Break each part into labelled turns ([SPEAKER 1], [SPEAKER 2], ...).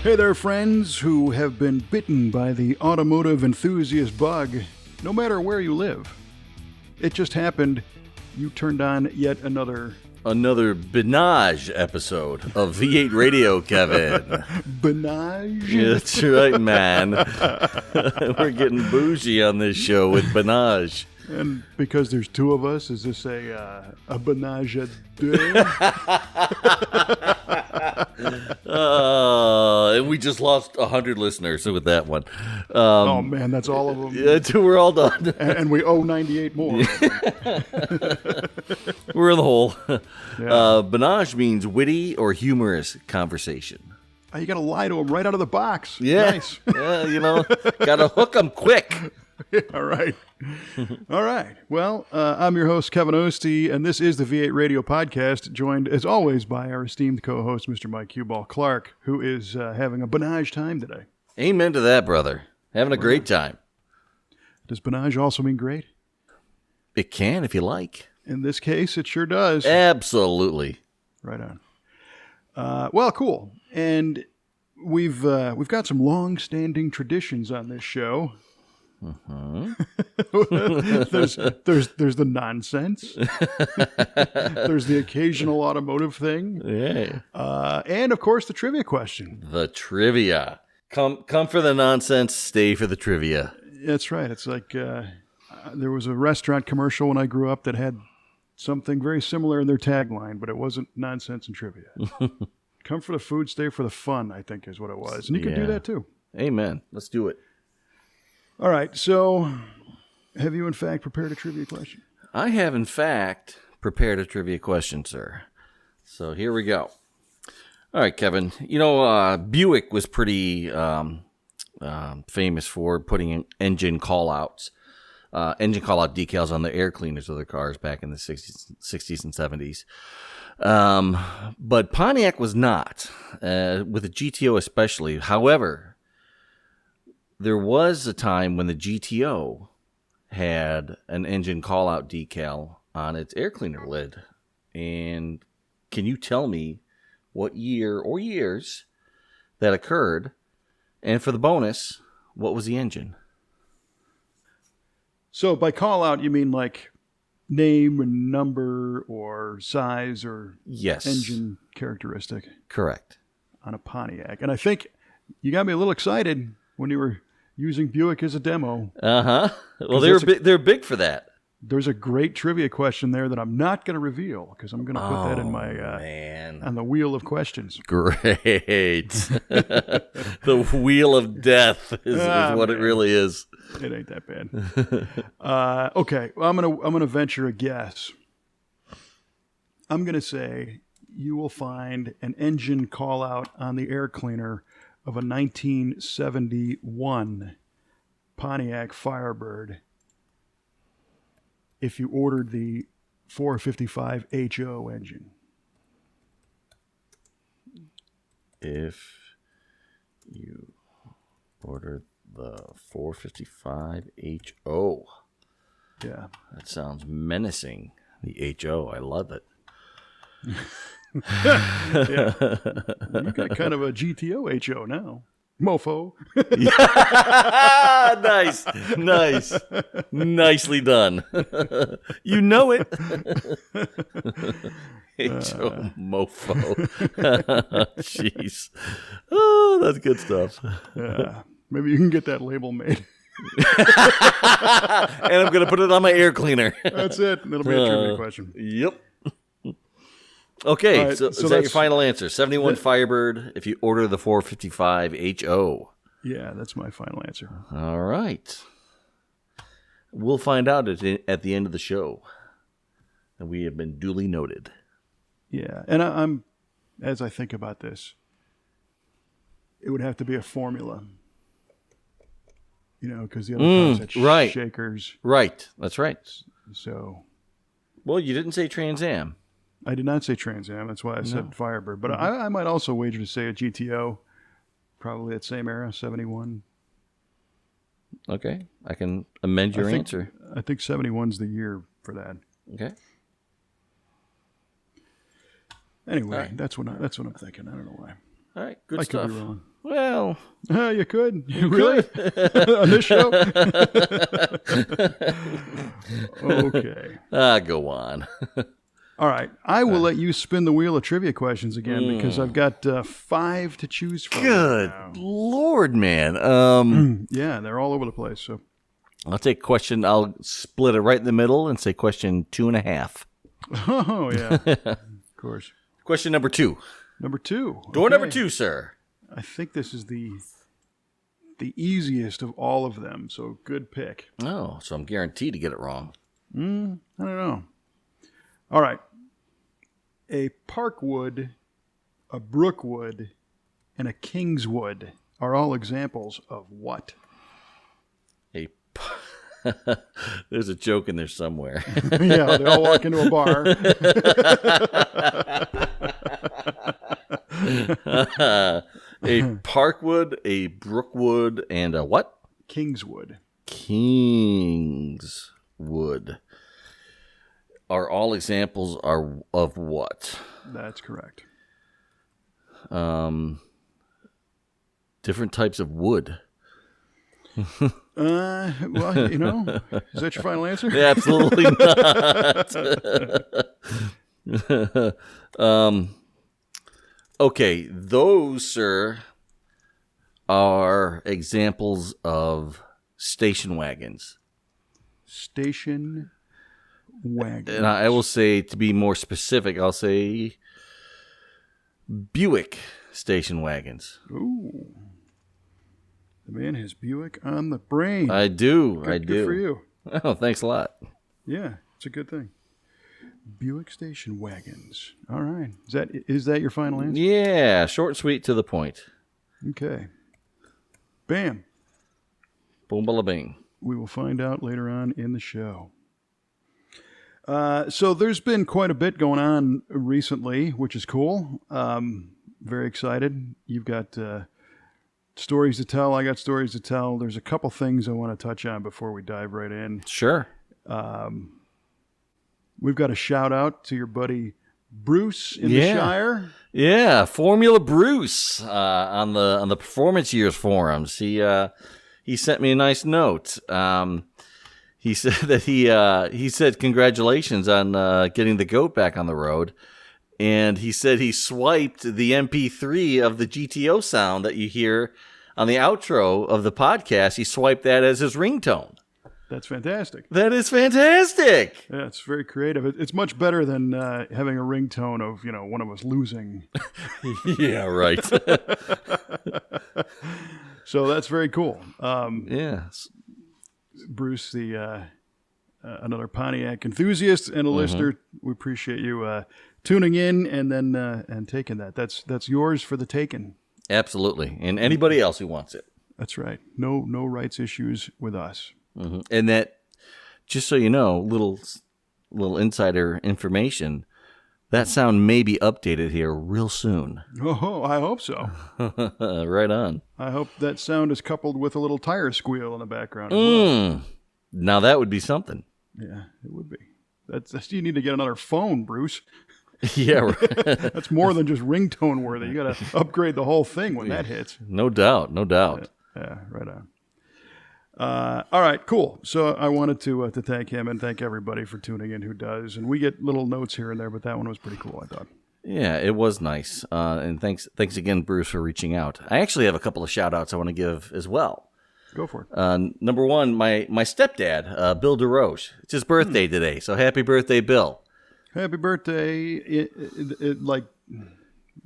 [SPEAKER 1] Hey there, friends who have been bitten by the automotive enthusiast bug, no matter where you live. It just happened. You turned on yet another
[SPEAKER 2] Benage episode of V8 Radio, Kevin.
[SPEAKER 1] Benage?
[SPEAKER 2] Yeah, that's right, man. We're getting bougie on this show with Benage.
[SPEAKER 1] And because there's two of us, is this a Benage a deux?
[SPEAKER 2] And we just lost 100 listeners with that one.
[SPEAKER 1] Oh, man, that's all of them.
[SPEAKER 2] Yeah, we're all done.
[SPEAKER 1] And we owe 98 more.
[SPEAKER 2] We're in the hole.
[SPEAKER 1] Yeah.
[SPEAKER 2] Benage means witty or humorous conversation.
[SPEAKER 1] Oh, you got to lie to them right out of the box.
[SPEAKER 2] Yeah.
[SPEAKER 1] Nice.
[SPEAKER 2] Yeah, got to hook them quick.
[SPEAKER 1] All right. All right. Well, I'm your host, Kevin Oeste, and this is the V8 Radio Podcast, joined, as always, by our esteemed co-host, Mr. Mike Cueball Clarke, who is having a Benage time today.
[SPEAKER 2] Amen to that, brother. Having a great time.
[SPEAKER 1] Does Benage also mean great?
[SPEAKER 2] It can, if you like.
[SPEAKER 1] In this case, it sure does.
[SPEAKER 2] Absolutely.
[SPEAKER 1] Right on. Well, cool. And we've got some long-standing traditions on this show.
[SPEAKER 2] Uh-huh.
[SPEAKER 1] there's the nonsense. There's the occasional automotive thing.
[SPEAKER 2] Yeah.
[SPEAKER 1] And of course the trivia question.
[SPEAKER 2] The trivia. Come for the nonsense, stay for the trivia.
[SPEAKER 1] That's right. It's like there was a restaurant commercial when I grew up that had something very similar in their tagline, but it wasn't nonsense and trivia. Come for the food, stay for the fun, I think is what it was. And you can do that too.
[SPEAKER 2] Amen. Let's do it.
[SPEAKER 1] All right, so have you in fact prepared a trivia question?
[SPEAKER 2] I have in fact prepared a trivia question, sir. So here we go. All right, Kevin. You know, Buick was pretty famous for putting engine call-out decals on the air cleaners of their cars back in the 60s and 70s. But Pontiac was not, with the GTO especially. However, there was a time when the GTO had an engine call-out decal on its air cleaner lid. And can you tell me what year or years that occurred? And for the bonus, what was the engine?
[SPEAKER 1] So by call-out, you mean like name and number or size or engine characteristic?
[SPEAKER 2] Correct.
[SPEAKER 1] On a Pontiac. And I think you got me a little excited when you were using Buick as a demo.
[SPEAKER 2] Uh-huh. Well, they're big for that.
[SPEAKER 1] There's a great trivia question there that I'm not going to reveal because I'm going to put that in my on the wheel of questions.
[SPEAKER 2] Great. The wheel of death is what it really is.
[SPEAKER 1] It ain't that bad. Okay, well, I'm gonna venture a guess. I'm going to say you will find an engine call out on the air cleaner of a 1971 Pontiac Firebird if you ordered the 455 HO engine.
[SPEAKER 2] If you ordered the 455 HO.
[SPEAKER 1] Yeah.
[SPEAKER 2] That sounds menacing. The HO. I love it.
[SPEAKER 1] Yeah. You got kind of a GTO HO now. Mofo.
[SPEAKER 2] Nice. Nicely done. You know it. HO mofo. Jeez. Oh, that's good stuff.
[SPEAKER 1] Yeah. Maybe you can get that label made.
[SPEAKER 2] And I'm going to put it on my air cleaner.
[SPEAKER 1] That's it. That'll be a trivia question.
[SPEAKER 2] Yep. Okay,
[SPEAKER 1] right,
[SPEAKER 2] so is that your final answer? 71 Firebird if you order the 455 HO.
[SPEAKER 1] Yeah, that's my final answer.
[SPEAKER 2] All right. We'll find out at the end of the show. And we have been duly noted.
[SPEAKER 1] Yeah, and I'm as I think about this, it would have to be a formula. You know, because the other cars had shakers.
[SPEAKER 2] Right, that's right.
[SPEAKER 1] So.
[SPEAKER 2] Well, you didn't say Trans Am.
[SPEAKER 1] I did not say Trans Am. That's why I said Firebird. But I might also wager to say a GTO, probably that same era, 71.
[SPEAKER 2] Okay, I can amend your answer.
[SPEAKER 1] I think 71's the year for that.
[SPEAKER 2] Okay.
[SPEAKER 1] Anyway, that's what I'm thinking. I don't know why.
[SPEAKER 2] All right, good stuff.
[SPEAKER 1] I could be wrong.
[SPEAKER 2] Well,
[SPEAKER 1] you could. Really? On this show? Okay.
[SPEAKER 2] Go on.
[SPEAKER 1] All right. I will let you spin the wheel of trivia questions again because I've got 5 to choose from.
[SPEAKER 2] Good Lord, man.
[SPEAKER 1] Yeah, they're all over the place. So
[SPEAKER 2] I'll take question. I'll split it right in the middle and say question 2.5.
[SPEAKER 1] Oh, yeah. Of course.
[SPEAKER 2] Question number 2.
[SPEAKER 1] Number 2.
[SPEAKER 2] Door
[SPEAKER 1] Okay.
[SPEAKER 2] number 2, sir.
[SPEAKER 1] I think this is the easiest of all of them, so good pick.
[SPEAKER 2] Oh, so I'm guaranteed to get it wrong.
[SPEAKER 1] I don't know. All right. A parkwood, a brookwood, and a kingswood are all examples of what?
[SPEAKER 2] There's a joke in there somewhere.
[SPEAKER 1] Yeah, they all walk into a bar.
[SPEAKER 2] A parkwood, a brookwood, and a what?
[SPEAKER 1] Kingswood.
[SPEAKER 2] Kingswood. Are all examples of what?
[SPEAKER 1] That's correct.
[SPEAKER 2] Different types of wood.
[SPEAKER 1] Well, is that your final answer?
[SPEAKER 2] Yeah, absolutely not. Okay, those, sir, are examples of station wagons.
[SPEAKER 1] Station wagons.
[SPEAKER 2] And I will say, to be more specific, I'll say Buick station wagons.
[SPEAKER 1] Ooh. The man has Buick on the brain.
[SPEAKER 2] I do.
[SPEAKER 1] Good for you.
[SPEAKER 2] Oh, thanks a lot.
[SPEAKER 1] Yeah, it's a good thing. Buick station wagons. All right. Is that your final answer?
[SPEAKER 2] Yeah, short and sweet to the point.
[SPEAKER 1] Okay. Bam.
[SPEAKER 2] Boom, bada bing.
[SPEAKER 1] We will find out later on in the show. So there's been quite a bit going on recently, which is cool. Very excited. You've got stories to tell. I got stories to tell. There's a couple things I want to touch on before we dive right in.
[SPEAKER 2] Sure.
[SPEAKER 1] We've got a shout out to your buddy Bruce in the Shire.
[SPEAKER 2] Yeah, Formula Bruce on the Performance Years forums. He sent me a nice note. He said that he said congratulations on getting the goat back on the road, and he said he swiped the MP3 of the GTO sound that you hear on the outro of the podcast. He swiped that as his ringtone.
[SPEAKER 1] That's fantastic.
[SPEAKER 2] That is fantastic.
[SPEAKER 1] Yeah, it's very creative. It's much better than having a ringtone of one of us losing.
[SPEAKER 2] Yeah, right.
[SPEAKER 1] So that's very cool.
[SPEAKER 2] Yeah.
[SPEAKER 1] Bruce, the another Pontiac enthusiast and a listener, we appreciate you tuning in and then and taking that. That's yours for the taking.
[SPEAKER 2] Absolutely, and anybody else who wants it.
[SPEAKER 1] That's right. No rights issues with us.
[SPEAKER 2] Mm-hmm. And that, just so you know, little insider information. That sound may be updated here real soon.
[SPEAKER 1] Oh, I hope so.
[SPEAKER 2] Right on.
[SPEAKER 1] I hope that sound is coupled with a little tire squeal in the background as well.
[SPEAKER 2] Now that would be something.
[SPEAKER 1] Yeah, it would be. That's you need to get another phone, Bruce.
[SPEAKER 2] Yeah, right.
[SPEAKER 1] That's more than just ringtone worthy. You got to upgrade the whole thing when that hits.
[SPEAKER 2] No doubt.
[SPEAKER 1] Yeah, right on. All right, cool. So I wanted to thank him and thank everybody for tuning in who does. And we get little notes here and there, but that one was pretty cool, I thought.
[SPEAKER 2] Yeah, it was nice. And thanks again, Bruce, for reaching out. I actually have a couple of shout-outs I want to give as well.
[SPEAKER 1] Go for it.
[SPEAKER 2] Number one, my stepdad, Bill DeRoche. It's his birthday today, so happy birthday, Bill.
[SPEAKER 1] Happy birthday.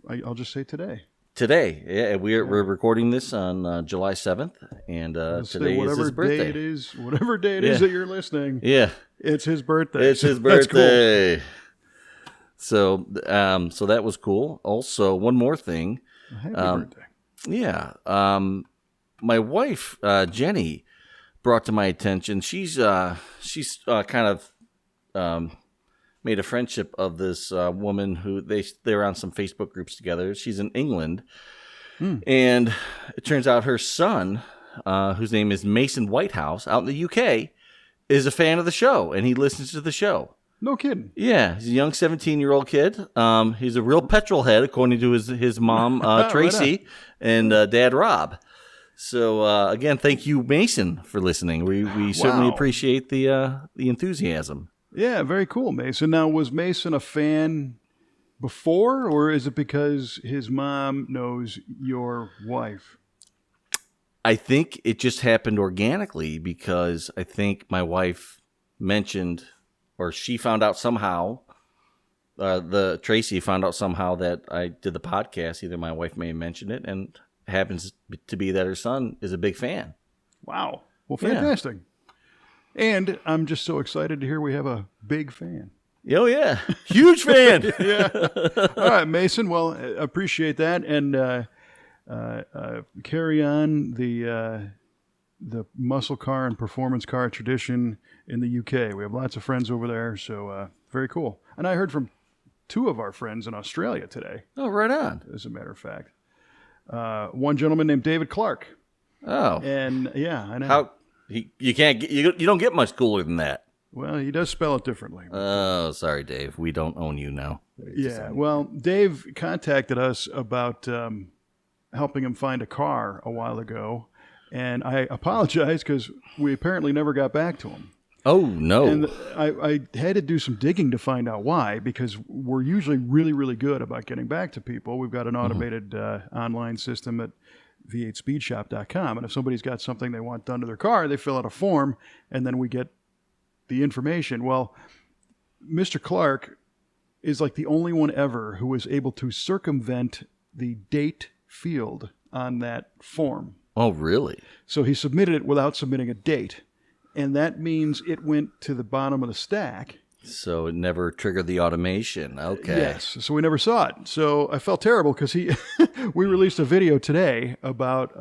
[SPEAKER 1] I'll just say today.
[SPEAKER 2] Today, yeah, we're recording this on July 7th, and today is his birthday.
[SPEAKER 1] Whatever day it is that you're listening, it's his birthday.
[SPEAKER 2] It's his birthday.
[SPEAKER 1] Cool.
[SPEAKER 2] So that was cool. Also, one more thing.
[SPEAKER 1] Happy birthday.
[SPEAKER 2] Yeah. My wife, Jenny, brought to my attention. She's kind of made a friendship of this woman who they're on some Facebook groups together. She's in England, and it turns out her son, whose name is Mason Whitehouse, out in the UK, is a fan of the show, and he listens to the show.
[SPEAKER 1] No kidding.
[SPEAKER 2] Yeah, he's a young 17-year-old kid. He's a real petrol head, according to his mom, Tracy, and dad, Rob. So, again, thank you, Mason, for listening. We certainly appreciate the enthusiasm.
[SPEAKER 1] Yeah, very cool, Mason. Now, was Mason a fan before, or is it because his mom knows your wife?
[SPEAKER 2] I think it just happened organically because I think my wife mentioned, or she found out somehow, Tracy found out somehow that I did the podcast. Either my wife may have mentioned it, and it happens to be that her son is a big fan.
[SPEAKER 1] Wow. Well, fantastic. Yeah. And I'm just so excited to hear we have a big fan.
[SPEAKER 2] Oh, yeah. Huge fan.
[SPEAKER 1] Yeah. All right, Mason. Well, appreciate that. And carry on the muscle car and performance car tradition in the UK. We have lots of friends over there, so very cool. And I heard from 2 of our friends in Australia today.
[SPEAKER 2] Oh, right on.
[SPEAKER 1] As a matter of fact. One gentleman named David Clarke.
[SPEAKER 2] Oh.
[SPEAKER 1] And, yeah, I know.
[SPEAKER 2] You don't get much cooler than that.
[SPEAKER 1] Well, he does spell it differently.
[SPEAKER 2] Oh, sorry, Dave. We don't own you now.
[SPEAKER 1] Yeah, well, Dave contacted us about helping him find a car a while ago, and I apologize because we apparently never got back to him.
[SPEAKER 2] Oh, no.
[SPEAKER 1] And I had to do some digging to find out why, because we're usually really, really good about getting back to people. We've got an automated online system at v8speedshop.com, and if somebody's got something they want done to their car, they fill out a form, and then we get the information. Well, Mr. Clarke is like the only one ever who was able to circumvent the date field on that form.
[SPEAKER 2] Oh, really?
[SPEAKER 1] So he submitted it without submitting a date, and that means it went to the bottom of the stack.
[SPEAKER 2] So it never triggered the automation. Okay.
[SPEAKER 1] Yes. So we never saw it. So I felt terrible because we released a video today about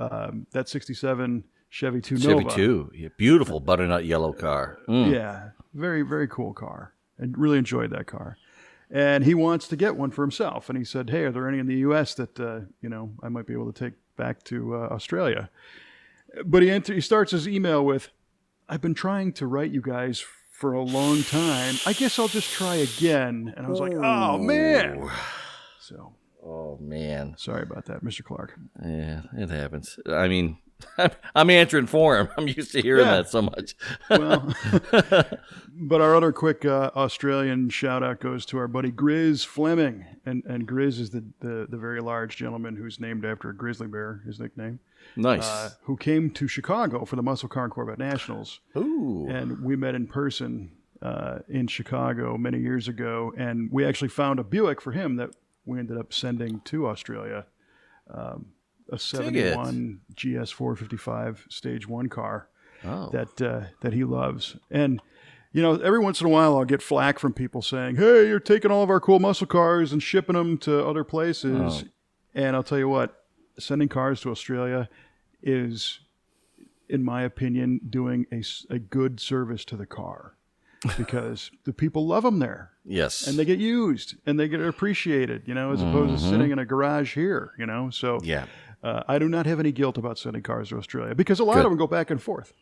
[SPEAKER 1] that 67 Chevy 2 Nova.
[SPEAKER 2] Chevy 2. Yeah, beautiful butternut yellow car. Mm.
[SPEAKER 1] Yeah. Very, very cool car. I really enjoyed that car. And he wants to get one for himself. And he said, hey, are there any in the U.S. that, I might be able to take back to Australia? But he starts his email with, I've been trying to write you guys for a long time. I guess I'll just try again. And I was like, oh, man. So.
[SPEAKER 2] Oh, man.
[SPEAKER 1] Sorry about that, Mr. Clarke.
[SPEAKER 2] Yeah, it happens. I mean, I'm answering for him. I'm used to hearing that so much.
[SPEAKER 1] Well, but our other quick Australian shout out goes to our buddy Grizz Fleming, and Grizz is the very large gentleman who's named after a grizzly bear, his nickname.
[SPEAKER 2] Nice.
[SPEAKER 1] Who came to Chicago for the Muscle Car and Corvette Nationals.
[SPEAKER 2] Ooh. And
[SPEAKER 1] we met in person in Chicago many years ago, and we actually found a Buick for him that we ended up sending to Australia. A 71 GS 455 Stage 1 car that he loves. And, every once in a while I'll get flack from people saying, hey, you're taking all of our cool muscle cars and shipping them to other places. Oh. And I'll tell you what, sending cars to Australia is, in my opinion, doing a good service to the car. Because the people love them there.
[SPEAKER 2] Yes.
[SPEAKER 1] And they get used and they get appreciated, as opposed to sitting in a garage here, So
[SPEAKER 2] yeah.
[SPEAKER 1] I do not have any guilt about sending cars to Australia because a lot of them go back and forth.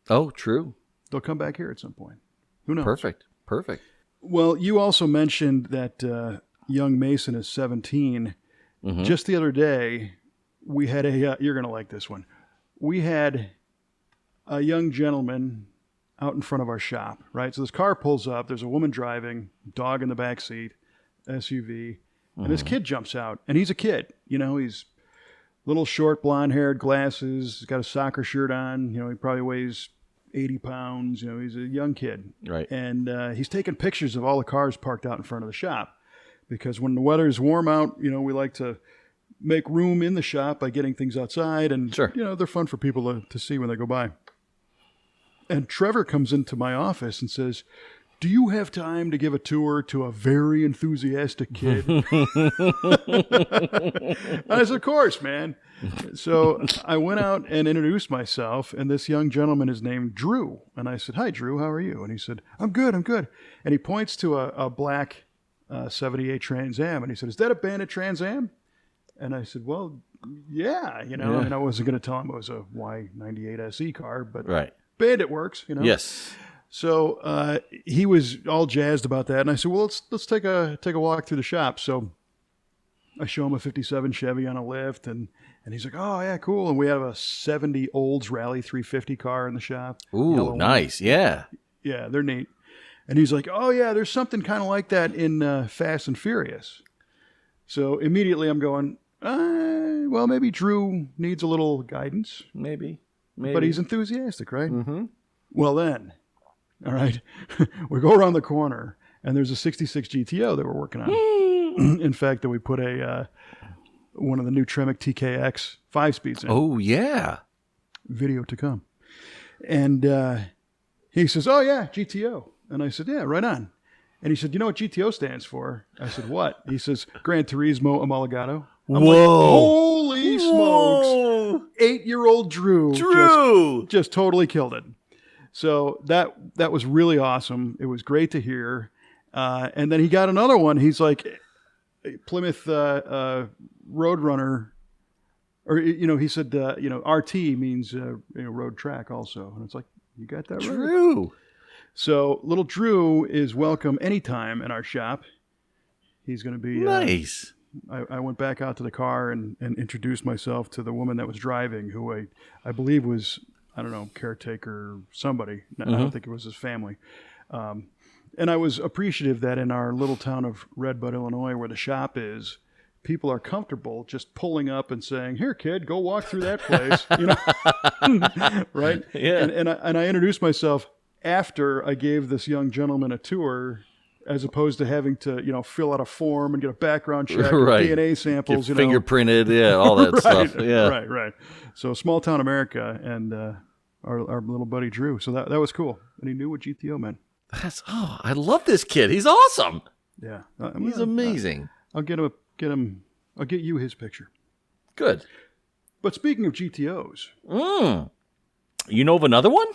[SPEAKER 2] Oh, true.
[SPEAKER 1] They'll come back here at some point. Who knows?
[SPEAKER 2] Perfect.
[SPEAKER 1] Well, you also mentioned that young Mason is 17. Mm-hmm. Just the other day, we had you're going to like this one. We had a young gentleman out in front of our shop, right? So this car pulls up. There's a woman driving, dog in the back seat, SUV, and this kid jumps out. And he's a kid. He's little short, blonde-haired, glasses, got a soccer shirt on. He probably weighs 80 pounds. He's a young kid.
[SPEAKER 2] Right.
[SPEAKER 1] And he's taking pictures of all the cars parked out in front of the shop. Because when the weather's warm out, we like to make room in the shop by getting things outside. And,
[SPEAKER 2] sure.
[SPEAKER 1] They're fun for people to see when they go by. And Trevor comes into my office and says, do you have time to give a tour to a very enthusiastic kid? I said, of course, man. So I went out and introduced myself, and this young gentleman is named Drew. And I said, hi, Drew, how are you? And he said, I'm good. And he points to a black 78 Trans Am, and he said, is that a Bandit Trans Am? And I said, well, yeah, and I wasn't going to tell him it was a Y98 SE car, but...
[SPEAKER 2] Right.
[SPEAKER 1] Bandit works,
[SPEAKER 2] Yes.
[SPEAKER 1] So he was all jazzed about that, and I said, "Well, let's take a walk through the shop." So I show him a '57 Chevy on a lift, and he's like, "Oh yeah, cool." And we have a '70 Olds Rally 350 car in the shop.
[SPEAKER 2] Ooh, nice. Yeah.
[SPEAKER 1] Yeah, they're neat. And he's like, "Oh yeah, there's something kind of like that in Fast and Furious." So immediately I'm going, well, maybe Drew needs a little guidance.
[SPEAKER 2] Maybe.
[SPEAKER 1] But he's enthusiastic, right?
[SPEAKER 2] Mm-hmm.
[SPEAKER 1] Well then, all right, we go around the corner, and there's a '66 GTO that we're working on. In fact, that we put one of the new Tremec TKX 5-speeds in.
[SPEAKER 2] Oh, yeah.
[SPEAKER 1] Video to come. And he says, "Oh yeah, GTO." And I said, "Yeah, right on." And he said, "You know what GTO stands for?" I said, "What?" He says, "Gran Turismo Homologado." I'm
[SPEAKER 2] Whoa.
[SPEAKER 1] like, holy smokes.
[SPEAKER 2] Whoa.
[SPEAKER 1] 8-year-old Drew. Just totally killed it. So that was really awesome. It was great to hear. And then he got another one. He's like, Plymouth Roadrunner, or, he said, RT means, road track also. And it's like, you got that right.
[SPEAKER 2] Drew.
[SPEAKER 1] So little Drew is welcome anytime in our shop. He's going to be
[SPEAKER 2] nice.
[SPEAKER 1] I went back out to the car and introduced myself to the woman that was driving, who I believe was, I don't know, caretaker, somebody. I don't think it was his family. And I was appreciative that in our little town of Red Bud, Illinois, where the shop is, people are comfortable just pulling up and saying, "Here, kid, go walk through that place." Right?
[SPEAKER 2] Yeah.
[SPEAKER 1] And I introduced myself after I gave this young gentleman a tour, as opposed to having to, fill out a form and get a background check,
[SPEAKER 2] right.
[SPEAKER 1] DNA samples,
[SPEAKER 2] Get fingerprinted, yeah, all that
[SPEAKER 1] right,
[SPEAKER 2] stuff. Yeah.
[SPEAKER 1] Right. So small town America, and our little buddy Drew. So that was cool, and he knew what GTO meant.
[SPEAKER 2] I love this kid. He's awesome.
[SPEAKER 1] Yeah,
[SPEAKER 2] He's amazing.
[SPEAKER 1] I'll get him. I'll get you his picture.
[SPEAKER 2] Good.
[SPEAKER 1] But speaking of GTOs,
[SPEAKER 2] you know of another one?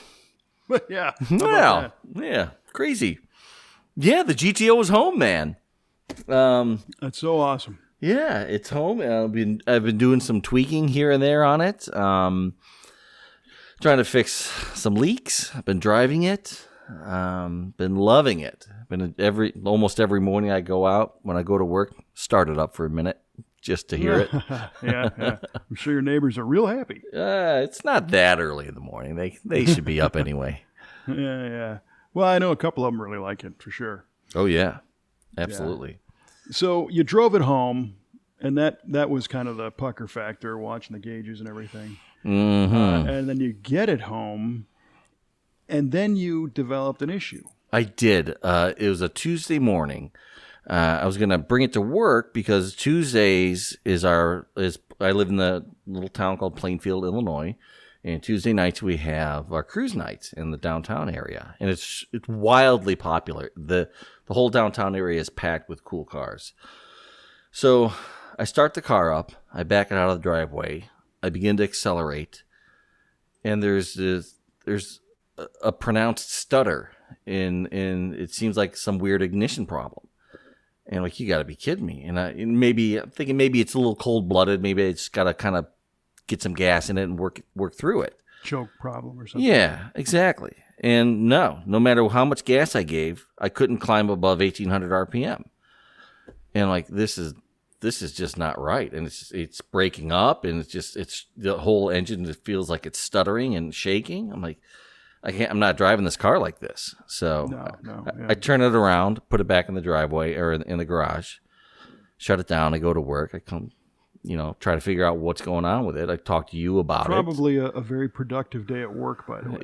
[SPEAKER 1] Yeah.
[SPEAKER 2] Well, yeah, crazy. Yeah, the GTO is home, man.
[SPEAKER 1] That's so awesome.
[SPEAKER 2] Yeah, it's home. I've been doing some tweaking here and there on it. Trying to fix some leaks. I've been driving it. Been loving it. Almost every morning I go out when I go to work, start it up for a minute just to hear it.
[SPEAKER 1] Yeah. I'm sure your neighbors are real happy.
[SPEAKER 2] It's not that early in the morning. They should be up anyway.
[SPEAKER 1] Yeah. Well, I know a couple of them really like it, for sure.
[SPEAKER 2] Oh, yeah. Absolutely.
[SPEAKER 1] Yeah. So you drove it home, and that was kind of the pucker factor, watching the gauges and everything.
[SPEAKER 2] Mm-hmm.
[SPEAKER 1] And then you get it home, and then you developed an issue.
[SPEAKER 2] I did. It was a Tuesday morning. I was going to bring it to work because Tuesdays I live in the little town called Plainfield, Illinois. And Tuesday nights we have our cruise nights in the downtown area, and it's wildly popular. The whole downtown area is packed with cool cars. So I start the car up, I back it out of the driveway, I begin to accelerate, and there's a pronounced stutter in it seems like some weird ignition problem. And like, you got to be kidding me. And I'm thinking maybe it's a little cold-blooded. Maybe I just got to kind of get some gas in it and work through it.
[SPEAKER 1] Choke problem or something.
[SPEAKER 2] Yeah, exactly. And no matter how much gas I gave, I couldn't climb above 1,800 RPM. And like, this is just not right. And it's breaking up, and it's the whole engine just feels like it's stuttering and shaking. I'm like, I'm not driving this car like this. So
[SPEAKER 1] No,
[SPEAKER 2] I turn it around, put it back in the driveway or in the garage, shut it down. I go to work. I come, try to figure out what's going on with it. I talk to you about
[SPEAKER 1] Probably a very productive day at work, by the way.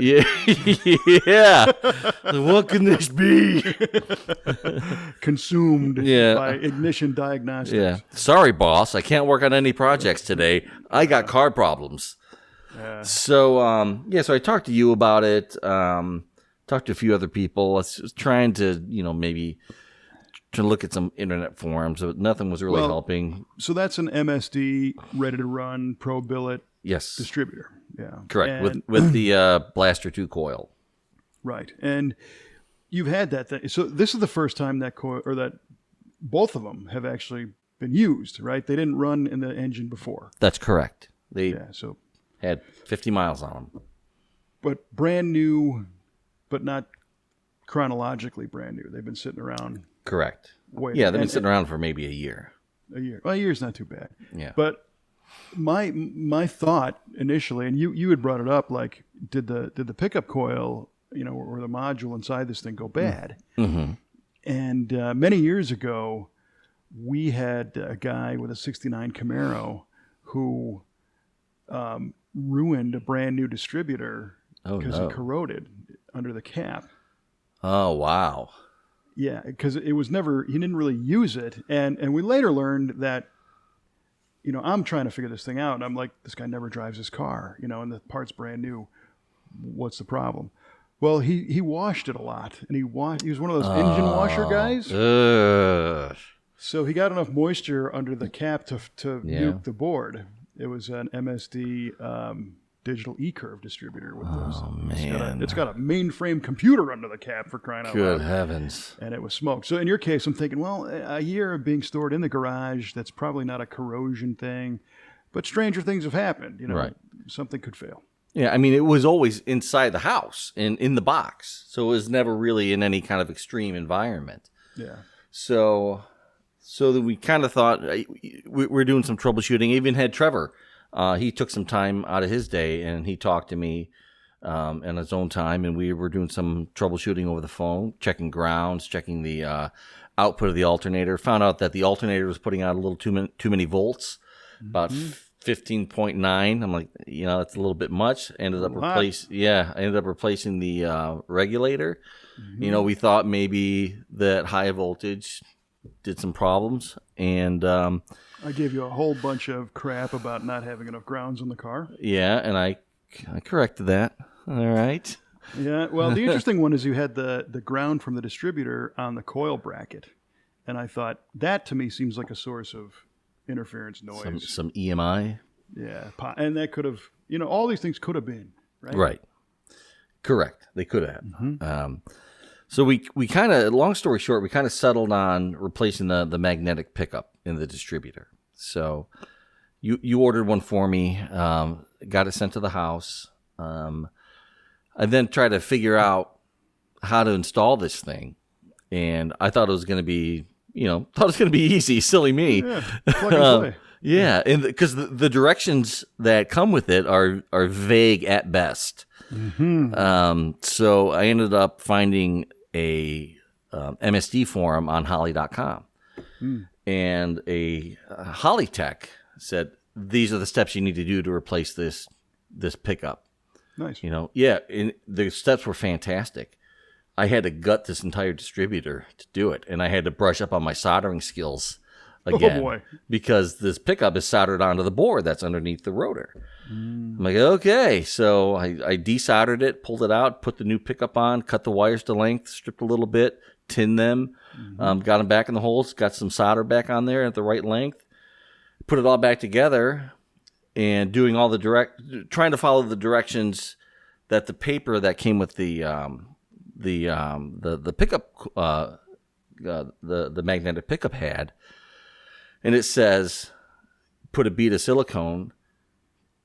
[SPEAKER 2] Yeah. What can this be?
[SPEAKER 1] Consumed by ignition diagnostics.
[SPEAKER 2] Yeah. Sorry, boss. I can't work on any projects today. I got car problems.
[SPEAKER 1] Yeah.
[SPEAKER 2] So, so I talked to you about it. Talked to a few other people. I was trying to, maybe to look at some internet forums, but nothing was really helping.
[SPEAKER 1] So that's an MSD ready to run pro billet distributor. Yeah.
[SPEAKER 2] Correct. And with the Blaster 2 coil.
[SPEAKER 1] Right. And you've had that thing. So this is the first time that coil, or that both of them have actually been used, right? They didn't run in the engine before.
[SPEAKER 2] That's correct. They had 50 miles on them.
[SPEAKER 1] But brand new, but not chronologically brand new. They've been sitting around.
[SPEAKER 2] Correct.
[SPEAKER 1] Waiting.
[SPEAKER 2] Yeah, they've been sitting around for maybe a year.
[SPEAKER 1] A year. Well, a year's not too bad.
[SPEAKER 2] Yeah.
[SPEAKER 1] But my thought initially, and you had brought it up, like did the pickup coil, or the module inside this thing go bad?
[SPEAKER 2] Mm-hmm.
[SPEAKER 1] And many years ago, we had a guy with a '69 Camaro who ruined a brand new distributor because it corroded under the cap.
[SPEAKER 2] Oh, wow.
[SPEAKER 1] Yeah, because he didn't really use it. And we later learned that, I'm trying to figure this thing out. And I'm like, this guy never drives his car, and the part's brand new. What's the problem? Well, he washed it a lot. And he was one of those engine washer guys. So he got enough moisture under the cap to nuke the board. It was an MSD digital E-curve distributor with those.
[SPEAKER 2] Oh, man.
[SPEAKER 1] It's got a mainframe computer under the cap, for crying out loud.
[SPEAKER 2] Good heavens.
[SPEAKER 1] And it was smoked. So in your case, I'm thinking, well, a year of being stored in the garage, that's probably not a corrosion thing. But stranger things have happened.
[SPEAKER 2] Right.
[SPEAKER 1] Something could fail.
[SPEAKER 2] Yeah, I mean, it was always inside the house, in the box. So it was never really in any kind of extreme environment.
[SPEAKER 1] Yeah.
[SPEAKER 2] So that we kind of thought we're doing some troubleshooting. Even had Trevor. He took some time out of his day, and he talked to me in his own time, and we were doing some troubleshooting over the phone, checking grounds, checking the output of the alternator. Found out that the alternator was putting out a little too many volts, about 15.9. I'm like, that's a little bit much. I ended up replacing the regulator.
[SPEAKER 1] Mm-hmm.
[SPEAKER 2] We thought maybe that high voltage did some problems, and
[SPEAKER 1] I gave you a whole bunch of crap about not having enough grounds in the car.
[SPEAKER 2] Yeah, and I corrected that. All right.
[SPEAKER 1] Yeah, well, the interesting one is you had the ground from the distributor on the coil bracket, and I thought that to me seems like a source of interference noise.
[SPEAKER 2] Some EMI.
[SPEAKER 1] Yeah, and that could have, all these things could have been, right?
[SPEAKER 2] Right. Correct. They could have.
[SPEAKER 1] Mm-hmm.
[SPEAKER 2] So we kind of, long story short, we kind of settled on replacing the magnetic pickup in the distributor. So you ordered one for me, got it sent to the house. I then tried to figure out how to install this thing, and I thought it was going to be, easy. Silly me.
[SPEAKER 1] Yeah, plug and play.
[SPEAKER 2] Yeah, and because the directions that come with it are vague at best.
[SPEAKER 1] Mm-hmm.
[SPEAKER 2] So I ended up finding a MSD forum on Holly.com, and a Holly tech said these are the steps you need to do to replace this pickup.
[SPEAKER 1] Nice.
[SPEAKER 2] And the steps were fantastic. I had to gut this entire distributor to do it, and I had to brush up on my soldering skills again.
[SPEAKER 1] Oh boy!
[SPEAKER 2] Because this pickup is soldered onto the board that's underneath the rotor. I'm like, okay. So I desoldered it, pulled it out, put the new pickup on, cut the wires to length, stripped a little bit, tinned them, got them back in the holes, got some solder back on there at the right length, put it all back together, and doing all trying to follow the directions that the paper that came with the pickup, the magnetic pickup had. And it says, put a bead of silicone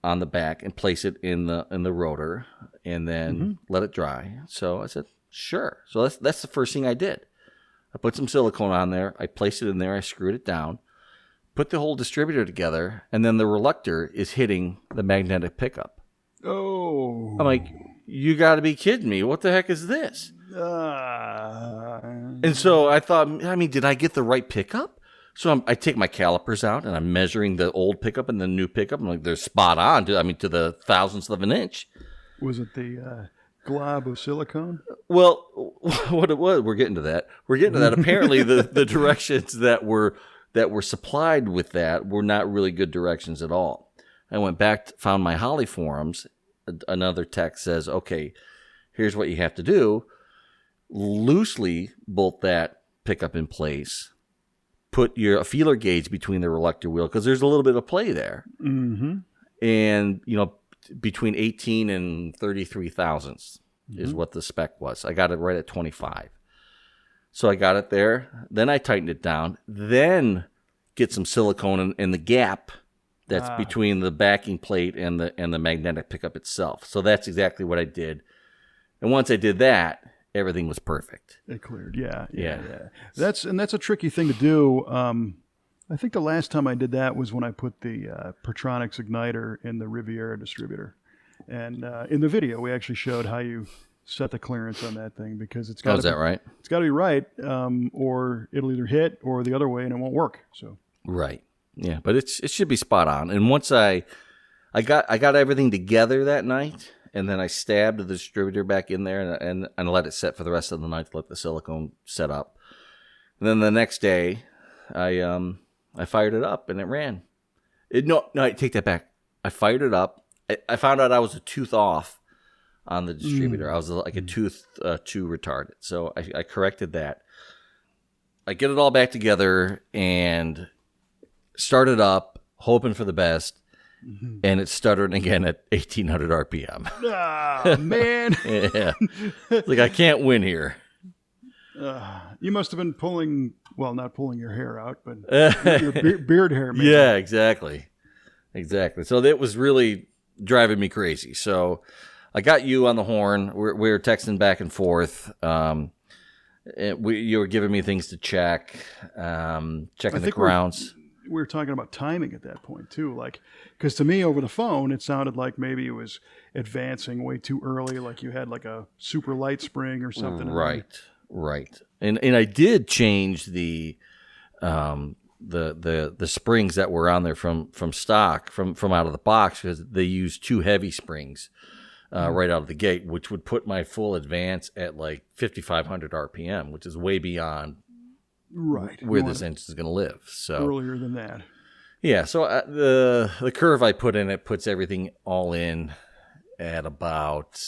[SPEAKER 2] on the back and place it in the rotor, and then let it dry. So I said, sure. So that's the first thing I did. I put some silicone on there. I placed it in there. I screwed it down, put the whole distributor together, and then the reluctor is hitting the magnetic pickup.
[SPEAKER 1] Oh.
[SPEAKER 2] I'm like, you got to be kidding me. What the heck is this? And so I thought, did I get the right pickup? So I take my calipers out, and I'm measuring the old pickup and the new pickup. I'm like, they're spot on, to the thousandth of an inch. Was
[SPEAKER 1] it the glob of silicone?
[SPEAKER 2] Well, what it was, we're getting to that. Apparently, the directions that were supplied with that were not really good directions at all. I went back, found my Holly forums. Another text says, okay, here's what you have to do. Loosely bolt that pickup in place. Put a feeler gauge between the reluctor wheel, because there's a little bit of play there.
[SPEAKER 1] Mm-hmm.
[SPEAKER 2] And, between 18 and 33 thousandths is what the spec was. I got it right at 25. So I got it there. Then I tightened it down. Then get some silicone in the gap that's between the backing plate and the magnetic pickup itself. So that's exactly what I did. And once I did that, everything was perfect.
[SPEAKER 1] It cleared. Yeah. That's a tricky thing to do. I think the last time I did that was when I put the Pertronix igniter in the Riviera distributor. And in the video, we actually showed how you set the clearance on that thing, because it's got
[SPEAKER 2] is that right?
[SPEAKER 1] It's got to be right, or it'll either hit or the other way, and it won't work. So
[SPEAKER 2] right, yeah, but it should be spot on. And once I got everything together that night, and then I stabbed the distributor back in there and let it set for the rest of the night to let the silicone set up. And then the next day, I fired it up and it ran. No, I take that back. I fired it up. I found out I was a tooth off on the distributor. I was like a tooth too retarded. So I corrected that. I get it all back together and started up, hoping for the best. Mm-hmm. And it stuttered again at 1,800 RPM.
[SPEAKER 1] Ah, man.
[SPEAKER 2] Yeah. It's like, I can't win here.
[SPEAKER 1] You must have been not pulling your hair out, but your beard hair. Maybe.
[SPEAKER 2] Yeah, exactly. So that was really driving me crazy. So I got you on the horn. We were texting back and forth. You were giving me things to check, checking the grounds.
[SPEAKER 1] We were talking about timing at that point too, because to me over the phone it sounded like maybe it was advancing way too early, like you had like a super light spring or something.
[SPEAKER 2] Right. And I did change the springs that were on there from stock from out of the box, because they used 2 heavy springs right out of the gate, which would put my full advance at like 5,500 RPM, which is way beyond where this engine is going to live. So
[SPEAKER 1] earlier than that.
[SPEAKER 2] Yeah. So the curve I put in, it puts everything all in at about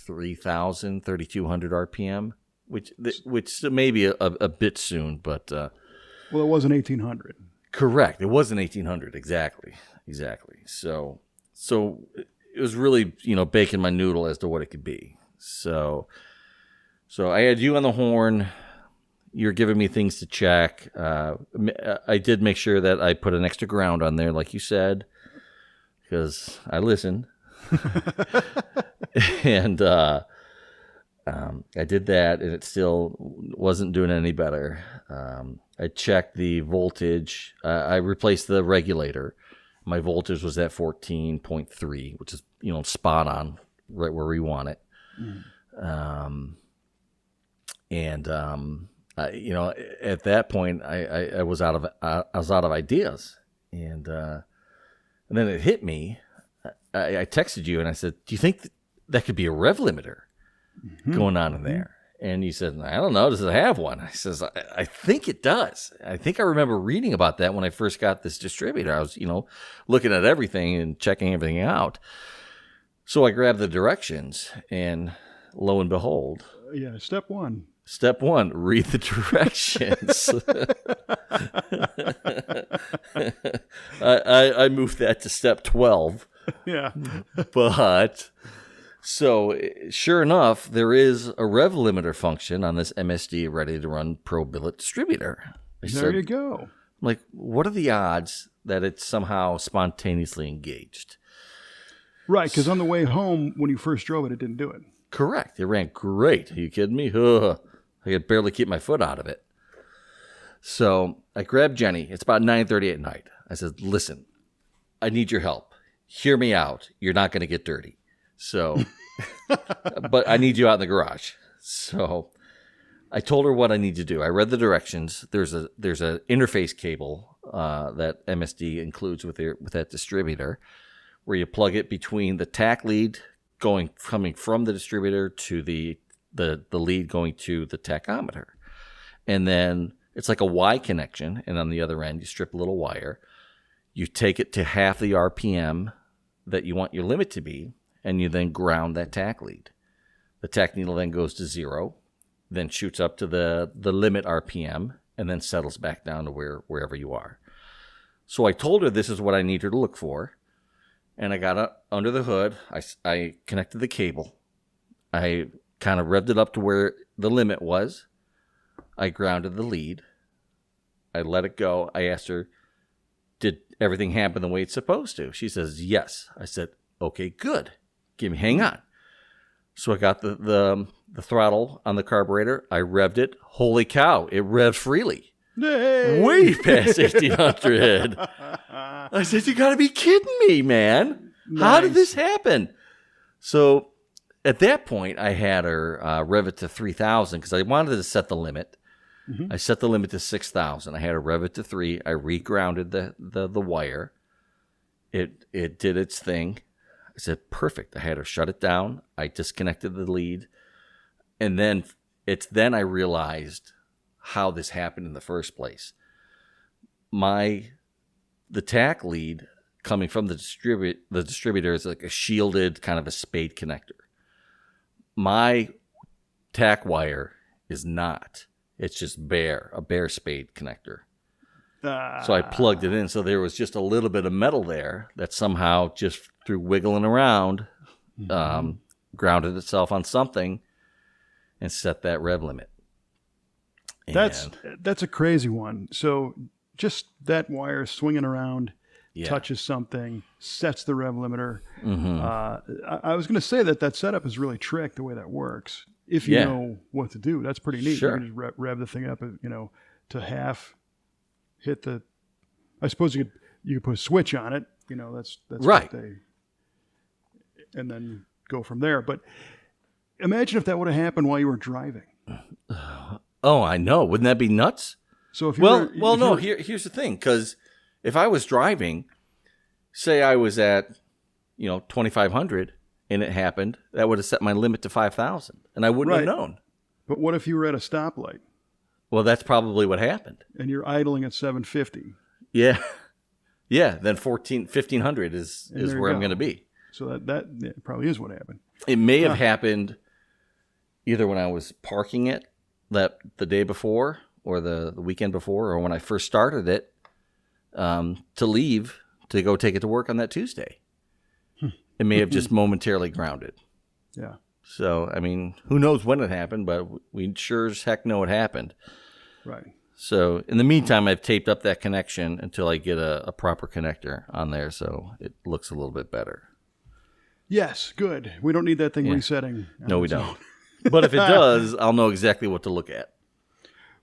[SPEAKER 2] 3,000, 3,200 RPM, which may be a bit soon, but
[SPEAKER 1] well, it wasn't 1,800.
[SPEAKER 2] Correct. It wasn't 1,800 exactly. So it was really baking my noodle as to what it could be. So I had you on the horn. You're giving me things to check. I did make sure that I put an extra ground on there, like you said, because I listened. And I did that, and it still wasn't doing any better. I checked the voltage. I replaced the regulator. My voltage was at 14.3, which is spot on, right where we want it. At that point, I was out of ideas, and then it hit me. I texted you and I said, "Do you think that could be a rev limiter going on in there?" And you said, "I don't know. Does it have one?" I says, "I think it does. I think I remember reading about that when I first got this distributor. I was, looking at everything and checking everything out." So I grabbed the directions, and lo and behold, Step one, read the directions. I moved that to step 12.
[SPEAKER 1] Yeah.
[SPEAKER 2] But so sure enough, there is a rev limiter function on this MSD ready to run Pro Billet distributor.
[SPEAKER 1] There you go.
[SPEAKER 2] Like, what are the odds that it's somehow spontaneously engaged?
[SPEAKER 1] Right, because on the way home, when you first drove it, it didn't do it.
[SPEAKER 2] Correct. It ran great. Are you kidding me? Ugh. I could barely keep my foot out of it. So I grabbed Jenny. It's about 9:30 at night. I said, "Listen, I need your help. Hear me out. You're not going to get dirty. So, but I need you out in the garage." So I told her what I need to do. I read the directions. There's a interface cable that MSD includes with that distributor, where you plug it between the tack lead coming from the distributor to the lead going to the tachometer. And then it's like a Y connection, and on the other end you strip a little wire. You take it to half the RPM that you want your limit to be, and you then ground that tack lead. The tack needle then goes to 0, then shoots up to the limit RPM, and then settles back down to wherever you are. So I told her this is what I need her to look for, and I got up under the hood. I connected the cable. I kind of revved it up to where the limit was. I grounded the lead. I let it go. I asked her, "Did everything happen the way it's supposed to?" She says, "Yes." I said, "Okay, good. Hang on." So I got the throttle on the carburetor. I revved it. Holy cow! It revved freely,
[SPEAKER 1] Hey!
[SPEAKER 2] way past 1800. I said, "You got to be kidding me, man! How did this happen?" So at that point, I had her rev it to 3,000 because I wanted to set the limit. Mm-hmm. I set the limit to 6,000. I had her rev it to 3. I regrounded the wire. It did its thing. I said, perfect. I had her shut it down. I disconnected the lead. And then I realized how this happened in the first place. The tack lead coming from the distributor is like a shielded kind of a spade connector. My tack wire is not. It's just a bare spade connector. So I plugged it in. So there was just a little bit of metal there that somehow just through wiggling around, grounded itself on something and set that rev limit.
[SPEAKER 1] That's a crazy one. So just that wire swinging around, touches something, sets the rev limiter. Mm-hmm. I was going to say that setup is really trick the way that works. If you know what to do, that's pretty neat. Sure. You can just rev the thing up, to half. Hit the. I suppose you could put a switch on it. That's
[SPEAKER 2] right.
[SPEAKER 1] And then go from there. But imagine if that would have happened while you were driving.
[SPEAKER 2] Oh, I know. Wouldn't that be nuts?
[SPEAKER 1] So if
[SPEAKER 2] here's the thing. Because if I was driving, say I was at 2,500 and it happened, that would have set my limit to 5,000, and I wouldn't have known.
[SPEAKER 1] But what if you were at a stoplight?
[SPEAKER 2] Well, that's probably what happened.
[SPEAKER 1] And you're idling at 750.
[SPEAKER 2] Yeah. Yeah, then 1,500 is where I'm going to be.
[SPEAKER 1] So that probably is what happened.
[SPEAKER 2] It may have happened either when I was parking it the day before or the weekend before, or when I first started it to leave to go take it to work on that Tuesday. It may have just momentarily grounded.
[SPEAKER 1] Yeah.
[SPEAKER 2] So, I mean, who knows when it happened, but we sure as heck know it happened.
[SPEAKER 1] Right.
[SPEAKER 2] So, in the meantime, I've taped up that connection until I get a proper connector on there, so it looks a little bit better.
[SPEAKER 1] Yes, good. We don't need that thing resetting.
[SPEAKER 2] No, we don't. But if it does, I'll know exactly what to look at.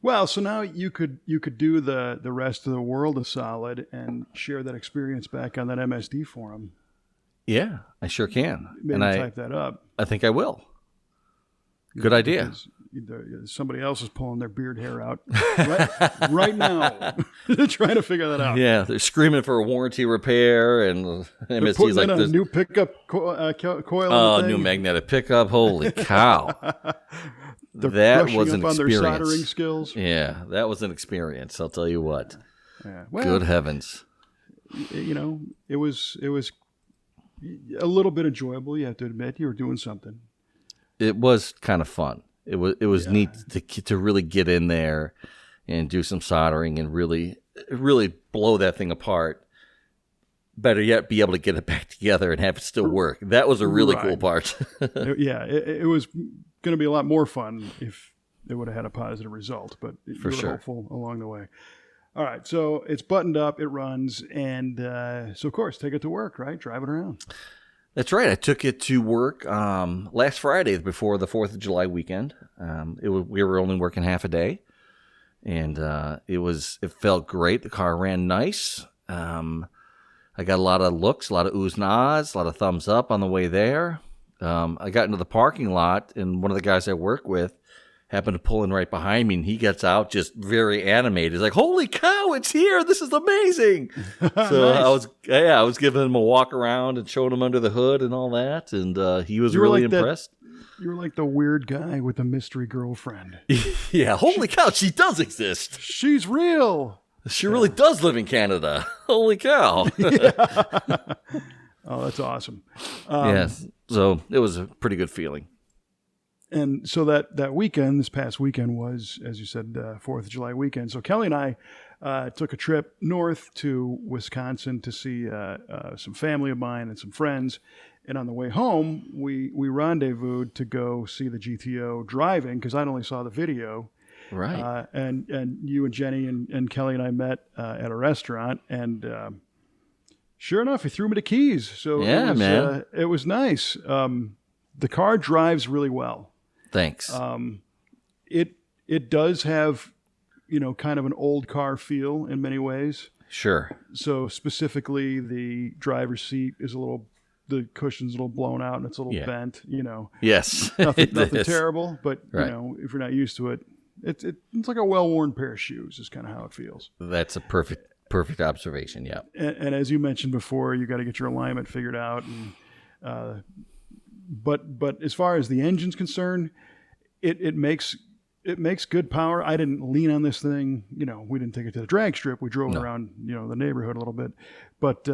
[SPEAKER 1] Well, so now you could do the rest of the world a solid and share that experience back on that MSD forum.
[SPEAKER 2] Yeah, I sure can.
[SPEAKER 1] Maybe type that up.
[SPEAKER 2] I think I will. Good idea.
[SPEAKER 1] Somebody else is pulling their beard hair out right now, trying to figure that out.
[SPEAKER 2] Yeah, they're screaming for a warranty repair, and MSD's like
[SPEAKER 1] a new pickup coil.
[SPEAKER 2] Oh, new magnetic pickup! Holy cow! That was an experience. On their soldering skills. Yeah, that was an experience. I'll tell you what.
[SPEAKER 1] Yeah. Well,
[SPEAKER 2] good heavens!
[SPEAKER 1] It was a little bit enjoyable. You have to admit, you were doing something.
[SPEAKER 2] It was kind of fun. It was neat to really get in there and do some soldering and really blow that thing apart. Better yet, be able to get it back together and have it still work. That was a really cool part.
[SPEAKER 1] It was going to be a lot more fun if it would have had a positive result, but you were hopeful along the way. All right, so it's buttoned up, it runs, and so of course, take it to work, right? Drive it around.
[SPEAKER 2] That's right. I took it to work last Friday before the 4th of July weekend. We were only working half a day, and it felt great. The car ran nice. I got a lot of looks, a lot of oohs and ahs, a lot of thumbs up on the way there. I got into the parking lot, and one of the guys I work with happened to pull in right behind me, and he gets out just very animated. He's like, "Holy cow, it's here! This is amazing!" So nice. I was giving him a walk around and showing him under the hood and all that, and he was really impressed.
[SPEAKER 1] You were like the weird guy with the mystery girlfriend.
[SPEAKER 2] Yeah, holy cow, she does exist.
[SPEAKER 1] She's real.
[SPEAKER 2] She really does live in Canada. Holy cow.
[SPEAKER 1] Oh, that's awesome.
[SPEAKER 2] Yes, so it was a pretty good feeling.
[SPEAKER 1] And so that weekend, this past weekend was, as you said, 4th of July weekend. So Kelly and I took a trip north to Wisconsin to see some family of mine and some friends. And on the way home, we rendezvoused to go see the GTO driving because I'd only saw the video.
[SPEAKER 2] Right.
[SPEAKER 1] And you and Jenny and Kelly and I met at a restaurant. And sure enough, he threw me the keys. So
[SPEAKER 2] man.
[SPEAKER 1] It was nice. The car drives really well.
[SPEAKER 2] Thanks.
[SPEAKER 1] It does have, kind of an old car feel in many ways.
[SPEAKER 2] Sure.
[SPEAKER 1] So specifically, the driver's seat is the cushion's a little blown out and it's a little bent.
[SPEAKER 2] Yes.
[SPEAKER 1] Nothing terrible, but
[SPEAKER 2] Right.
[SPEAKER 1] if you're not used to it, it's like a well-worn pair of shoes. Is kind of how it feels.
[SPEAKER 2] That's a perfect observation. Yeah.
[SPEAKER 1] And as you mentioned before, you got to get your alignment figured out. And but as far as the engine's concerned, it makes good power. I didn't lean on this thing. We didn't take it to the drag strip. We drove around, the neighborhood a little bit. But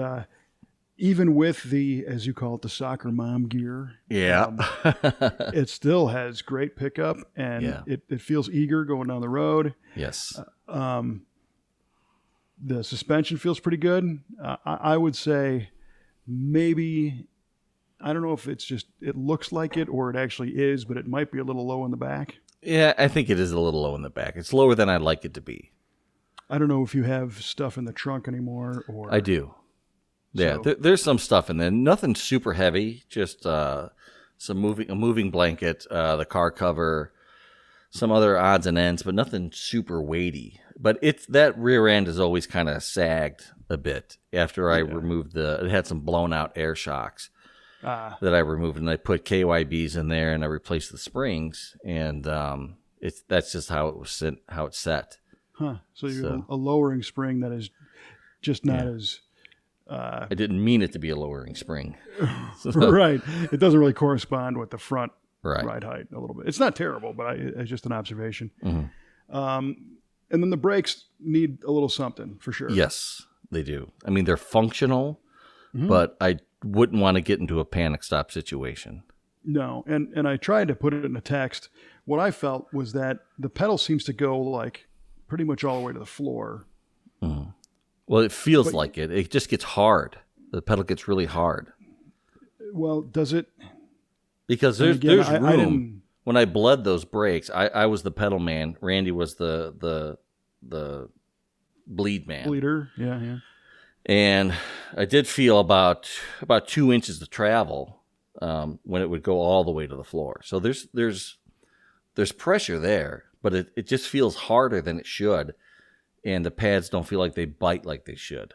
[SPEAKER 1] even with the, as you call it, the soccer mom gear, it still has great pickup, and it feels eager going down the road.
[SPEAKER 2] Yes.
[SPEAKER 1] The suspension feels pretty good. I would say maybe, I don't know if it's just, it looks like it or it actually is, but it might be a little low in the back.
[SPEAKER 2] Yeah, I think it is a little low in the back. It's lower than I'd like it to be.
[SPEAKER 1] I don't know if you have stuff in the trunk anymore or.
[SPEAKER 2] I do. Yeah,
[SPEAKER 1] So-
[SPEAKER 2] there's some stuff in there. Nothing super heavy. Just a moving blanket, the car cover, some other odds and ends, but nothing super weighty. But that rear end is always kind of sagged a bit after I removed it had some blown out air shocks. That I removed, and I put KYBs in there, and I replaced the springs, and that's just how it's set.
[SPEAKER 1] Huh. So you have a lowering spring that is just not as.
[SPEAKER 2] I didn't mean it to be a lowering spring.
[SPEAKER 1] Right. It doesn't really correspond with the front
[SPEAKER 2] Right.
[SPEAKER 1] ride height a little bit. It's not terrible, but it's just an observation.
[SPEAKER 2] Mm-hmm.
[SPEAKER 1] And then the brakes need a little something for sure.
[SPEAKER 2] Yes, they do. I mean, they're functional, but I wouldn't want to get into a panic stop situation.
[SPEAKER 1] No, and I tried to put it in a text. What I felt was that the pedal seems to go like pretty much all the way to the floor.
[SPEAKER 2] Mm-hmm. Well, it feels like it. It just gets hard. The pedal gets really hard.
[SPEAKER 1] Well, does it?
[SPEAKER 2] Because there's room.
[SPEAKER 1] I didn't.
[SPEAKER 2] When I bled those brakes, I was the pedal man. Randy was the bleed man.
[SPEAKER 1] Bleeder, yeah.
[SPEAKER 2] And I did feel about 2 inches of travel when it would go all the way to the floor. So there's pressure there, but it just feels harder than it should, and the pads don't feel like they bite like they should.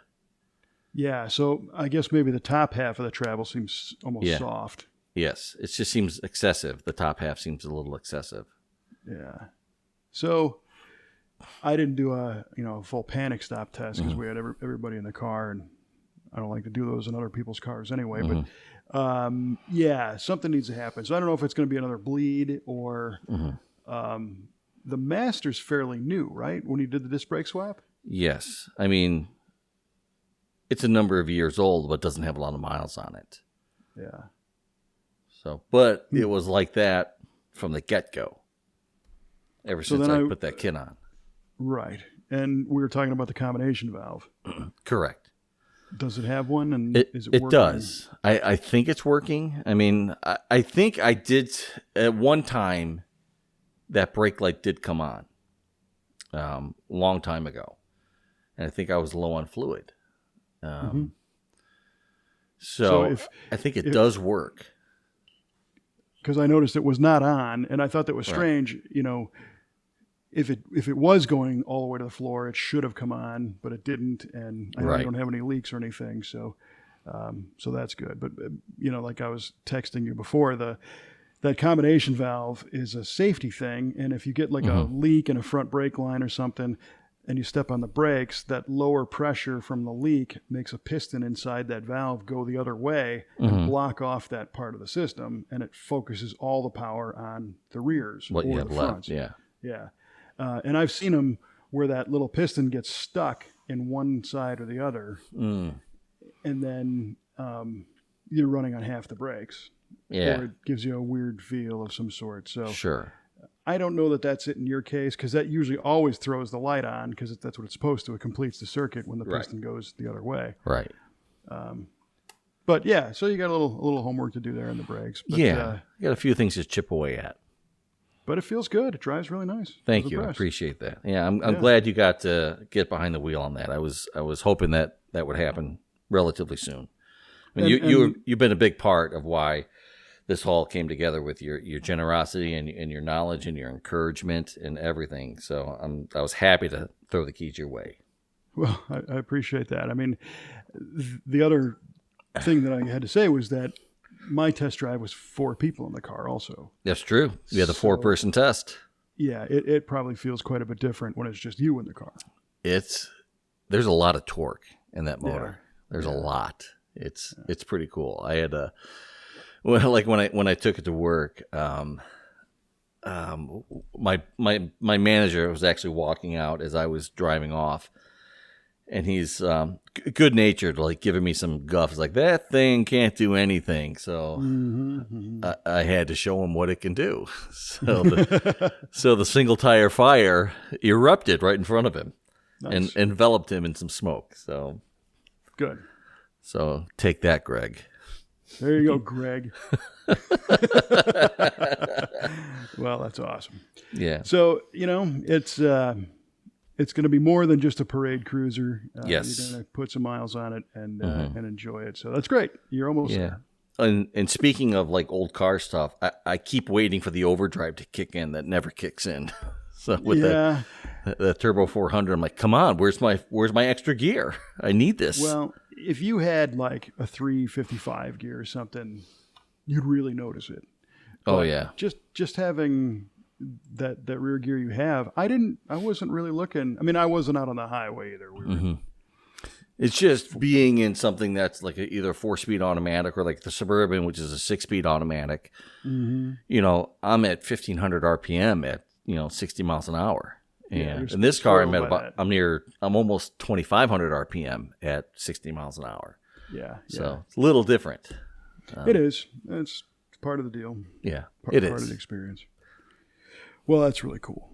[SPEAKER 1] Yeah, so I guess maybe the top half of the travel seems almost soft.
[SPEAKER 2] Yes, it just seems excessive. The top half seems a little excessive.
[SPEAKER 1] Yeah. So I didn't do a full panic stop test because we had everybody in the car, and I don't like to do those in other people's cars anyway. But something needs to happen. So I don't know if it's going to be another bleed or the Master's fairly new, right? When you did the disc brake swap.
[SPEAKER 2] Yes, I mean it's a number of years old, but doesn't have a lot of miles on it.
[SPEAKER 1] Yeah.
[SPEAKER 2] So, but it was like that from the get-go. Ever since I put that kit on.
[SPEAKER 1] Right. And we were talking about the combination valve.
[SPEAKER 2] Correct.
[SPEAKER 1] Does it have one? And is it working?
[SPEAKER 2] It does. I think it's working. I mean, I think I did at one time that brake light did come on long time ago. And I think I was low on fluid. So I think it does work.
[SPEAKER 1] Because I noticed it was not on, and I thought that was strange. If it was going all the way to the floor, it should have come on, but it didn't, and I don't have any leaks or anything, so that's good. But like I was texting you before, that combination valve is a safety thing, and if you get like a leak in a front brake line or something, and you step on the brakes, that lower pressure from the leak makes a piston inside that valve go the other way and block off that part of the system, and it focuses all the power on the rears or the fronts.
[SPEAKER 2] Yeah.
[SPEAKER 1] And I've seen them where that little piston gets stuck in one side or the other, and then you're running on half the brakes.
[SPEAKER 2] Yeah.
[SPEAKER 1] Or it gives you a weird feel of some sort. So
[SPEAKER 2] Sure.
[SPEAKER 1] I don't know that that's it in your case, because that usually always throws the light on, because that's what it's supposed to. It completes the circuit when the piston goes the other way.
[SPEAKER 2] Right.
[SPEAKER 1] But yeah, so you got a little homework to do there in the brakes. But,
[SPEAKER 2] you got a few things to chip away at.
[SPEAKER 1] But it feels good. It drives really nice.
[SPEAKER 2] Thank you. I appreciate that. Yeah, I'm glad you got to get behind the wheel on that. I was hoping that would happen relatively soon. I mean, you've been a big part of why this all came together with your generosity and your knowledge and your encouragement and everything. So I was happy to throw the keys your way.
[SPEAKER 1] Well, I appreciate that. I mean, the other thing that I had to say was that my test drive was 4 people in the car also. That's true.
[SPEAKER 2] You had the 4-person test.
[SPEAKER 1] Yeah, it probably feels quite a bit different when it's just you in the car.
[SPEAKER 2] There's a lot of torque in that motor. Yeah. There's a lot. It's pretty cool. I had when I took it to work, my manager was actually walking out as I was driving off, and he's good natured, like giving me some guff. It's like, that thing can't do anything. So I had to show him what it can do. So the single tire fire erupted right in front of him. Nice. And enveloped him in some smoke. So
[SPEAKER 1] good. So
[SPEAKER 2] take that, Greg.
[SPEAKER 1] There you go, Greg. Well, that's awesome.
[SPEAKER 2] Yeah.
[SPEAKER 1] So it's going to be more than just a parade cruiser.
[SPEAKER 2] Yes.
[SPEAKER 1] You're going to put some miles on it and enjoy it. So that's great. You're almost there.
[SPEAKER 2] And speaking of like old car stuff, I keep waiting for the overdrive to kick in. That never kicks in. So with the Turbo 400, I'm like, come on, where's my extra gear? I need this.
[SPEAKER 1] Well, if you had like a 355 gear or something, you'd really notice it. But just having that rear gear you have, I wasn't really looking. I mean, I wasn't out on the highway either.
[SPEAKER 2] It's just being in something that's like either a 4-speed automatic or like the Suburban, which is a 6-speed automatic. I'm at 1,500 RPM at 60 miles an hour. And in this car, I'm almost 2,500 RPM at 60 miles an hour.
[SPEAKER 1] Yeah.
[SPEAKER 2] So it's a little different.
[SPEAKER 1] It is. It's part of the deal.
[SPEAKER 2] Yeah,
[SPEAKER 1] part of the experience. Well, that's really cool.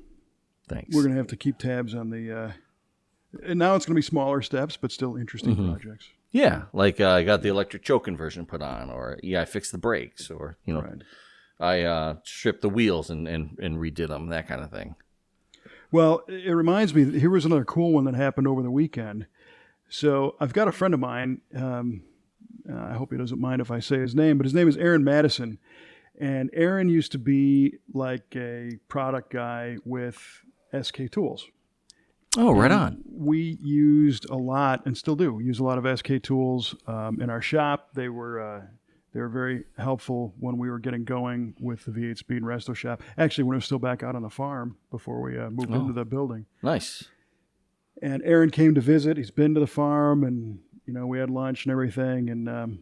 [SPEAKER 2] Thanks.
[SPEAKER 1] We're going to have to keep tabs on the, and now it's going to be smaller steps, but still interesting projects.
[SPEAKER 2] Yeah. Like I got the electric choke conversion put on, or I fixed the brakes, or, right. I stripped the wheels and redid them, that kind of thing.
[SPEAKER 1] Well, it reminds me, here was another cool one that happened over the weekend. So I've got a friend of mine, I hope he doesn't mind if I say his name, but his name is Aaron Madison. And Aaron used to be like a product guy with SK Tools.
[SPEAKER 2] Oh, right on.
[SPEAKER 1] We used a lot, and still do, use a lot of SK Tools in our shop. They were very helpful when we were getting going with the V8 Speed Resto shop. Actually, when it was still back out on the farm before we moved into the building.
[SPEAKER 2] Nice.
[SPEAKER 1] And Aaron came to visit. He's been to the farm, and we had lunch and everything. And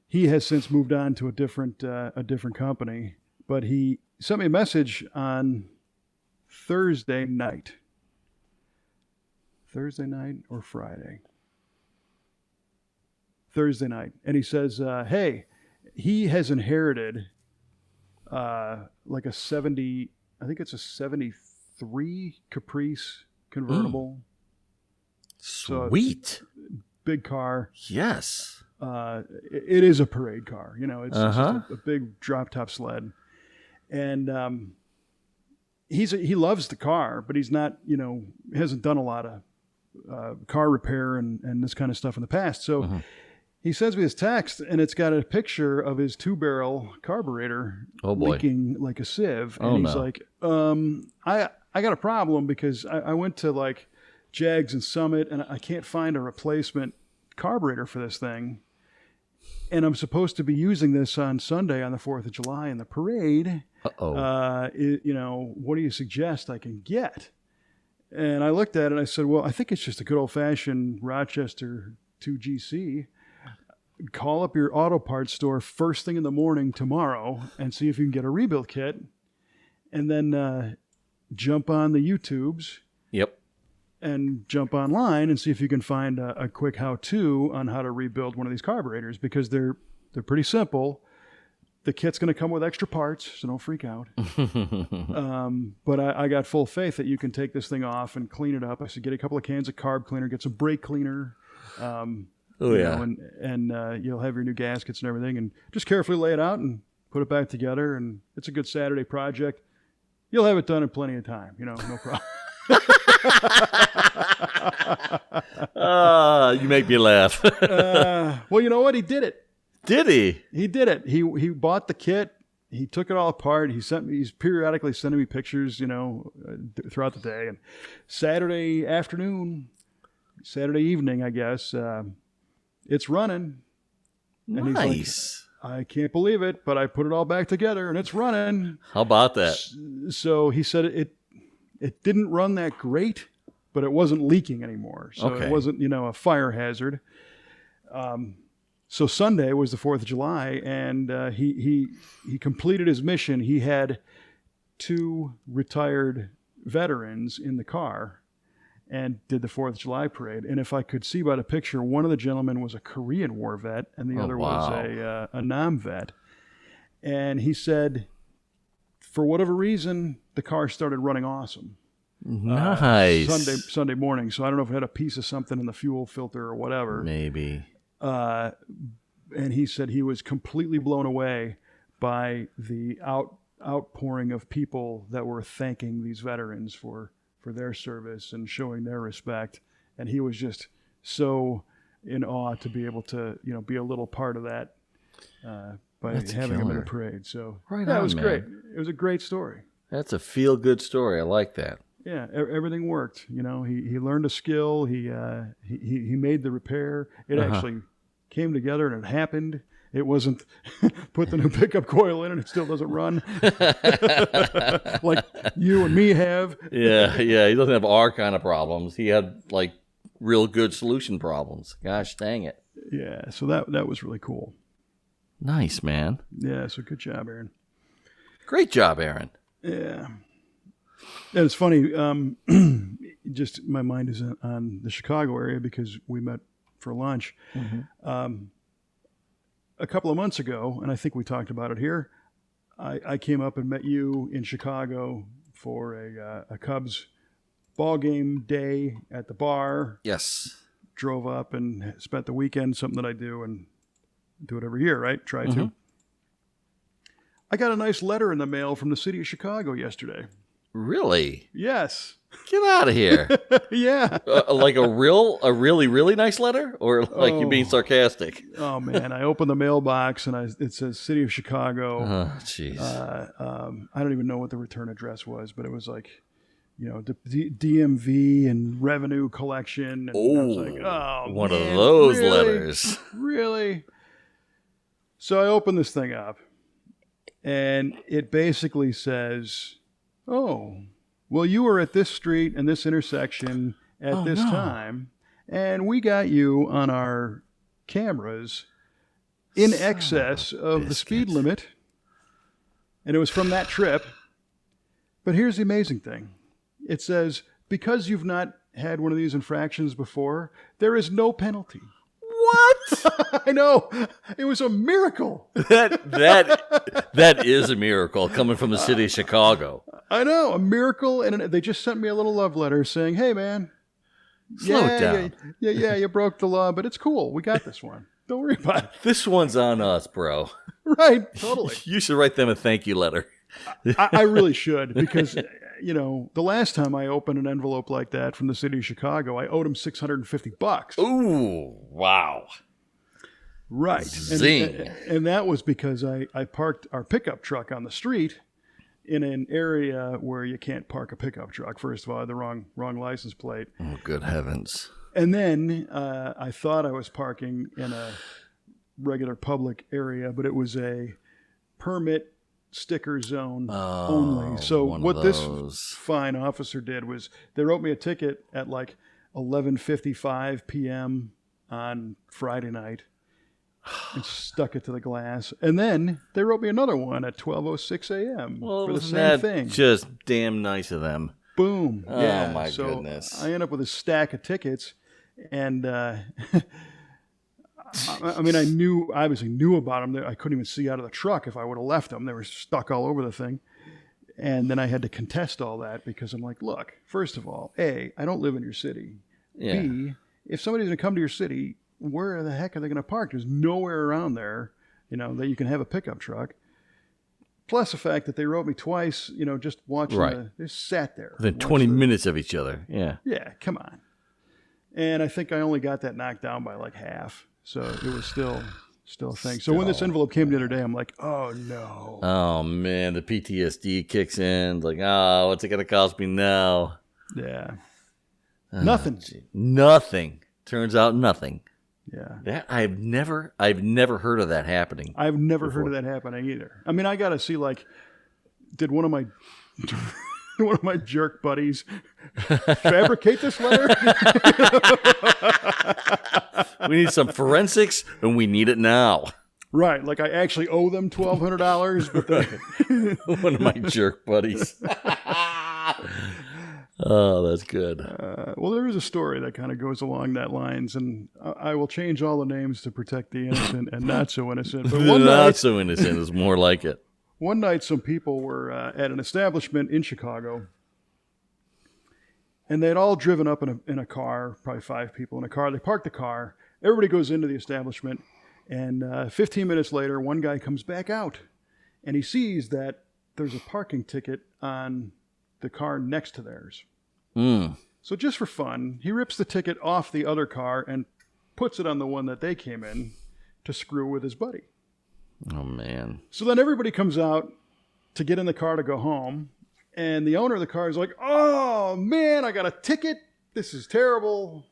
[SPEAKER 1] he has since moved on to a different company. But he sent me a message on Thursday night or Friday. Thursday night, and he says, "Hey, he has inherited like a 70, I think it's a 73 Caprice convertible.
[SPEAKER 2] Sweet,
[SPEAKER 1] so big car.
[SPEAKER 2] Yes,
[SPEAKER 1] it is a parade car. It's just a big drop top sled, and he loves the car, but he's not, hasn't done a lot of car repair and this kind of stuff in the past, so." He sends me this text, and it's got a picture of his 2-barrel carburetor leaking like a sieve. And he's like, I got a problem because I went to like Jags and Summit, and I can't find a replacement carburetor for this thing. And I'm supposed to be using this on Sunday on the 4th of July in the parade. What do you suggest I can get? And I looked at it, and I said, well, I think it's just a good old-fashioned Rochester 2GC. Call up your auto parts store first thing in the morning tomorrow and see if you can get a rebuild kit, and then jump on the YouTubes.
[SPEAKER 2] Yep.
[SPEAKER 1] And jump online and see if you can find a quick how-to on how to rebuild one of these carburetors, because they're pretty simple. The kit's going to come with extra parts, so don't freak out. But I got full faith that you can take this thing off and clean it up. I said, get a couple of cans of carb cleaner, get some brake cleaner. And you'll have your new gaskets and everything, and just carefully lay it out and put it back together. And it's a good Saturday project. You'll have it done in plenty of time. No problem.
[SPEAKER 2] You make me laugh.
[SPEAKER 1] Well, you know what? He did it.
[SPEAKER 2] Did he?
[SPEAKER 1] He did it. He bought the kit. He took it all apart. He's periodically sending me pictures, throughout the day. And Saturday evening, I guess, it's running. And
[SPEAKER 2] Nice.
[SPEAKER 1] He's like, I can't believe it, but I put it all back together and it's running.
[SPEAKER 2] How about that?
[SPEAKER 1] So he said it didn't run that great, but it wasn't leaking anymore. So
[SPEAKER 2] Okay.
[SPEAKER 1] It wasn't, a fire hazard. So Sunday was the 4th of July, and he completed his mission. He had 2 retired veterans in the car and did the 4th of July parade. And if I could see by the picture, one of the gentlemen was a Korean War vet, and the other was a Nam vet. And he said, for whatever reason, the car started running awesome.
[SPEAKER 2] Nice.
[SPEAKER 1] Sunday morning. So I don't know if it had a piece of something in the fuel filter or whatever.
[SPEAKER 2] Maybe.
[SPEAKER 1] And he said he was completely blown away by the outpouring of people that were thanking these veterans for their service and showing their respect. And he was just so in awe to be able to, be a little part of that by
[SPEAKER 2] That's
[SPEAKER 1] having him in
[SPEAKER 2] killer.
[SPEAKER 1] a parade. So
[SPEAKER 2] Right
[SPEAKER 1] yeah,
[SPEAKER 2] on,
[SPEAKER 1] it was
[SPEAKER 2] man.
[SPEAKER 1] great. It was a great story.
[SPEAKER 2] That's a feel-good story. I like that.
[SPEAKER 1] Yeah, everything worked. He learned a skill. He made the repair. It actually came together and it happened. It wasn't put the new pickup coil in and it still doesn't run like you and me have.
[SPEAKER 2] Yeah. He doesn't have our kind of problems. He had like real good solution problems. Gosh dang it.
[SPEAKER 1] Yeah, so that was really cool.
[SPEAKER 2] Nice, man.
[SPEAKER 1] Yeah, so good job, Aaron.
[SPEAKER 2] Great job, Aaron.
[SPEAKER 1] Yeah. And it's funny, just my mind is on the Chicago area because we met for lunch. A couple of months ago, and I think we talked about it here, I came up and met you in Chicago for a Cubs ball game day at the bar.
[SPEAKER 2] Yes.
[SPEAKER 1] Drove up and spent the weekend, something that I do and do it every year, right? Try to. I got a nice letter in the mail from the city of Chicago yesterday.
[SPEAKER 2] Really?
[SPEAKER 1] Yes.
[SPEAKER 2] Get out of here.
[SPEAKER 1] Yeah.
[SPEAKER 2] Like a really, really nice letter? Or like you being sarcastic?
[SPEAKER 1] Oh, man. I opened the mailbox and it says City of Chicago.
[SPEAKER 2] Oh, jeez.
[SPEAKER 1] I don't even know what the return address was, but it was like, DMV and revenue collection. And I was like,
[SPEAKER 2] one
[SPEAKER 1] man,
[SPEAKER 2] of those
[SPEAKER 1] really?
[SPEAKER 2] letters.
[SPEAKER 1] Really? So I opened this thing up and it basically says, oh, well, you were at this street and this intersection at this time, and we got you on our cameras in excess of the speed limit, and it was from that trip. But here's the amazing thing. It says, because you've not had one of these infractions before, there is no penalty.
[SPEAKER 2] What?
[SPEAKER 1] I know. It was a miracle.
[SPEAKER 2] That is a miracle coming from the city of Chicago.
[SPEAKER 1] I know, a miracle. And they just sent me a little love letter saying, hey, man.
[SPEAKER 2] Slow it down.
[SPEAKER 1] Yeah, you broke the law, but it's cool. We got this one. Don't worry about it.
[SPEAKER 2] This one's on us, bro.
[SPEAKER 1] Right, totally.
[SPEAKER 2] You should write them a thank you letter.
[SPEAKER 1] I really should because, the last time I opened an envelope like that from the city of Chicago, I owed them $650.
[SPEAKER 2] Ooh, wow.
[SPEAKER 1] Right.
[SPEAKER 2] Zing.
[SPEAKER 1] And that was because I parked our pickup truck on the street in an area where you can't park a pickup truck. First of all, I had the wrong license plate.
[SPEAKER 2] Oh, good heavens.
[SPEAKER 1] And then I thought I was parking in a regular public area, but it was a permit sticker zone only. So what this fine officer did was they wrote me a ticket at like 11:55 p.m. on Friday night and stuck it to the glass. And then they wrote me another one at 12:06 a.m. for the same thing.
[SPEAKER 2] Just damn nice of them.
[SPEAKER 1] Boom.
[SPEAKER 2] Oh,
[SPEAKER 1] Yeah.
[SPEAKER 2] my
[SPEAKER 1] So
[SPEAKER 2] goodness.
[SPEAKER 1] I end up with a stack of tickets. And I obviously knew about them. I couldn't even see out of the truck if I would have left them. They were stuck all over the thing. And then I had to contest all that because I'm like, look, first of all, A, I don't live in your city.
[SPEAKER 2] Yeah.
[SPEAKER 1] B, if somebody's going to come to your city, where the heck are they going to park? There's nowhere around there, that you can have a pickup truck. Plus the fact that they wrote me twice, just watching they just sat there.
[SPEAKER 2] Within 20 minutes of each other. Yeah.
[SPEAKER 1] Yeah, come on. And I think I only got that knocked down by like half. So it was still Still a thing. So when this envelope came the other day, I'm like, oh no.
[SPEAKER 2] Oh man, the PTSD kicks in. Like, oh, what's it gonna cost me now?
[SPEAKER 1] Yeah. Nothing.
[SPEAKER 2] Nothing. Turns out nothing.
[SPEAKER 1] Yeah.
[SPEAKER 2] That I've never heard of that happening.
[SPEAKER 1] I've never heard of that happening either. I mean, I gotta see, like, did one of my jerk buddies fabricate this letter?
[SPEAKER 2] We need some forensics, and we need it now.
[SPEAKER 1] Right, like I actually owe them $1,200, but
[SPEAKER 2] One of my jerk buddies. Oh, that's good.
[SPEAKER 1] Well, there is a story that kind of goes along that lines, and I will change all the names to protect the innocent and not so innocent. But
[SPEAKER 2] Not so innocent is more like it.
[SPEAKER 1] One night, some people were at an establishment in Chicago, and they'd all driven up in a car, probably 5 people in a car. They parked the car. Everybody goes into the establishment, and 15 minutes later, one guy comes back out, and he sees that there's a parking ticket on the car next to theirs. So just for fun, he rips the ticket off the other car and puts it on the one that they came in to screw with his buddy.
[SPEAKER 2] Oh, man.
[SPEAKER 1] So then everybody comes out to get in the car to go home, and the owner of the car is like, oh, man, I got a ticket. This is terrible.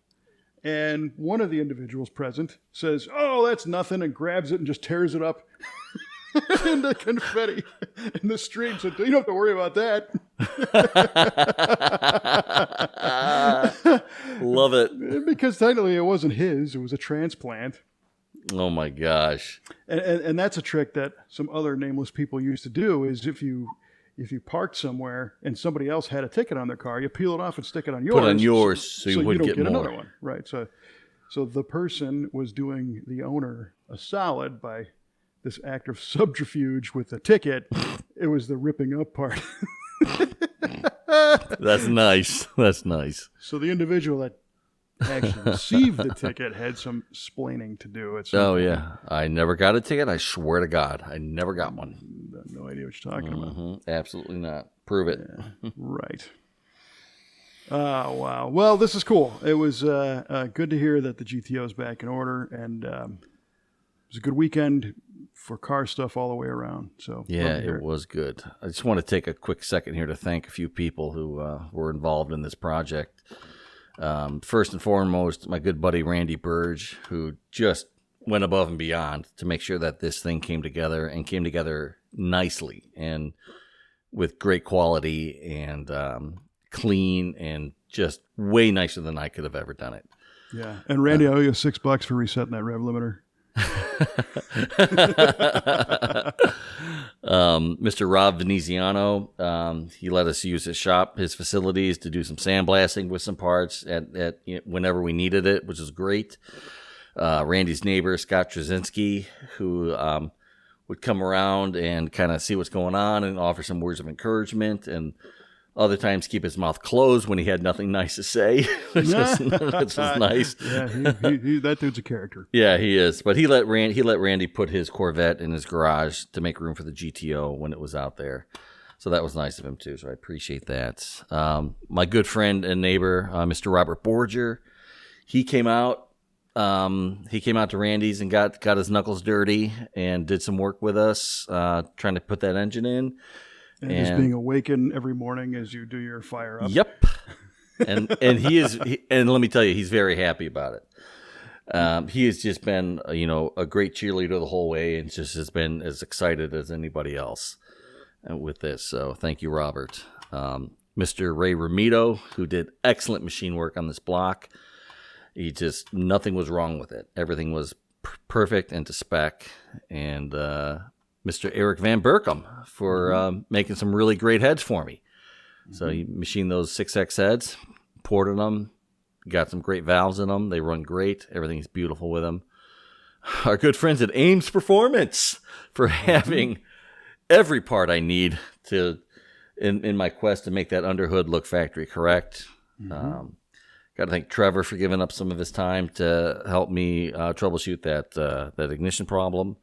[SPEAKER 1] And one of the individuals present says, oh, that's nothing, and grabs it and just tears it up into confetti in the street. So you don't have to worry about that.
[SPEAKER 2] Love it.
[SPEAKER 1] Because technically it wasn't his. It was a transplant.
[SPEAKER 2] Oh, my gosh.
[SPEAKER 1] And that's a trick that some other nameless people used to do, is if you parked somewhere and somebody else had a ticket on their car, you peel it off and stick it on yours.
[SPEAKER 2] Put on yours so you wouldn't
[SPEAKER 1] don't
[SPEAKER 2] get more.
[SPEAKER 1] Another one. Right. So the person was doing the owner a solid by this act of subterfuge with the ticket. It was the ripping up part.
[SPEAKER 2] That's nice. That's nice.
[SPEAKER 1] So the individual that actually received the ticket had some splaining to do.
[SPEAKER 2] Yeah. I never got a ticket. I swear to God, I never got one.
[SPEAKER 1] No idea what you're talking about.
[SPEAKER 2] Absolutely not. Prove it.
[SPEAKER 1] Yeah, right. Oh, wow. Well, this is cool. It was good to hear that the GTO is back in order, and it was a good weekend for car stuff all the way around. So
[SPEAKER 2] yeah, it was good. I just want to take a quick second here to thank a few people who were involved in this project. First and foremost, my good buddy Randy Burge, who just went above and beyond to make sure that this thing came together nicely and with great quality and clean and just way nicer than I could have ever done it.
[SPEAKER 1] Yeah, and Randy, I owe you $6 for resetting that rev limiter.
[SPEAKER 2] Mr. Rob Veneziano, he let us use his facilities to do some sandblasting with some parts at whenever we needed it, which is great. Randy's neighbor, Scott Trzynski, who would come around and kind of see what's going on and offer some words of encouragement, and other times keep his mouth closed when he had nothing nice to say, which was nice.
[SPEAKER 1] Yeah, that dude's a character.
[SPEAKER 2] Yeah, he is. But he let Randy put his Corvette in his garage to make room for the GTO when it was out there. So that was nice of him too. So I appreciate that. My good friend and neighbor, Mr. Robert Borger, he came out. He came out to Randy's and got his knuckles dirty and did some work with us, trying to put that engine in.
[SPEAKER 1] And just being awakened every morning as you do your fire up.
[SPEAKER 2] Yep. And and let me tell you, he's very happy about it. He has just been, a great cheerleader the whole way, and just has been as excited as anybody else with this. So thank you, Robert. Mr. Ray Ramito, who did excellent machine work on this block. Nothing was wrong with it. Everything was perfect and to spec. And Mr. Eric Van Berkom for making some really great heads for me. So he machined those 6X heads, ported them, got some great valves in them. They run great. Everything's beautiful with them. Our good friends at Ames Performance for having every part I need in my quest to make that underhood look factory correct. Got to thank Trevor for giving up some of his time to help me troubleshoot that ignition problem.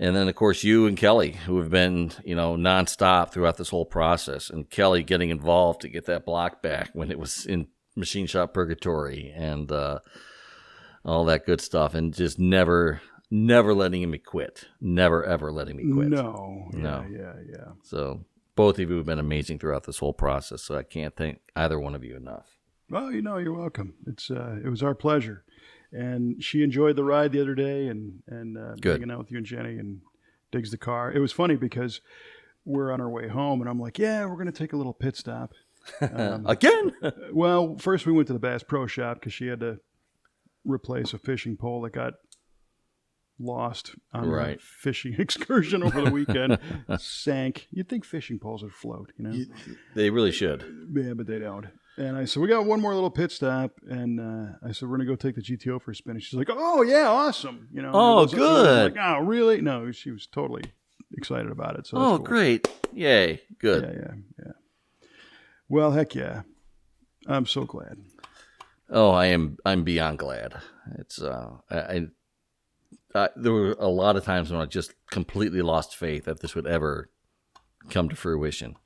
[SPEAKER 2] And then, of course, you and Kelly, who have been, nonstop throughout this whole process. And Kelly getting involved to get that block back when it was in machine shop purgatory and all that good stuff. And just never never letting me quit. Never, ever letting me quit.
[SPEAKER 1] No.
[SPEAKER 2] No.
[SPEAKER 1] Yeah.
[SPEAKER 2] So both of you have been amazing throughout this whole process. So I can't thank either one of you enough.
[SPEAKER 1] Well, you're welcome. It was our pleasure. And she enjoyed the ride the other day and
[SPEAKER 2] Good.
[SPEAKER 1] hanging out with you and Jenny and digs the car. It was funny because we're on our way home and I'm like, yeah, we're going to take a little pit stop.
[SPEAKER 2] Again?
[SPEAKER 1] Well, first we went to the Bass Pro Shop because she had to replace a fishing pole that got lost on a fishing excursion over the weekend. Sank. You'd think fishing poles would float,
[SPEAKER 2] They really should.
[SPEAKER 1] Yeah, but they don't. And I said, we got one more little pit stop. And I said, we're going to go take the GTO for a spin. And she's like, oh, yeah, awesome.
[SPEAKER 2] Oh, good.
[SPEAKER 1] I was like, oh, really? No, she was totally excited about it. So that's cool.
[SPEAKER 2] Great. Yay. Good.
[SPEAKER 1] Yeah. Well, heck yeah. I'm so glad.
[SPEAKER 2] Oh, I'm beyond glad. It's there were a lot of times when I just completely lost faith that this would ever come to fruition.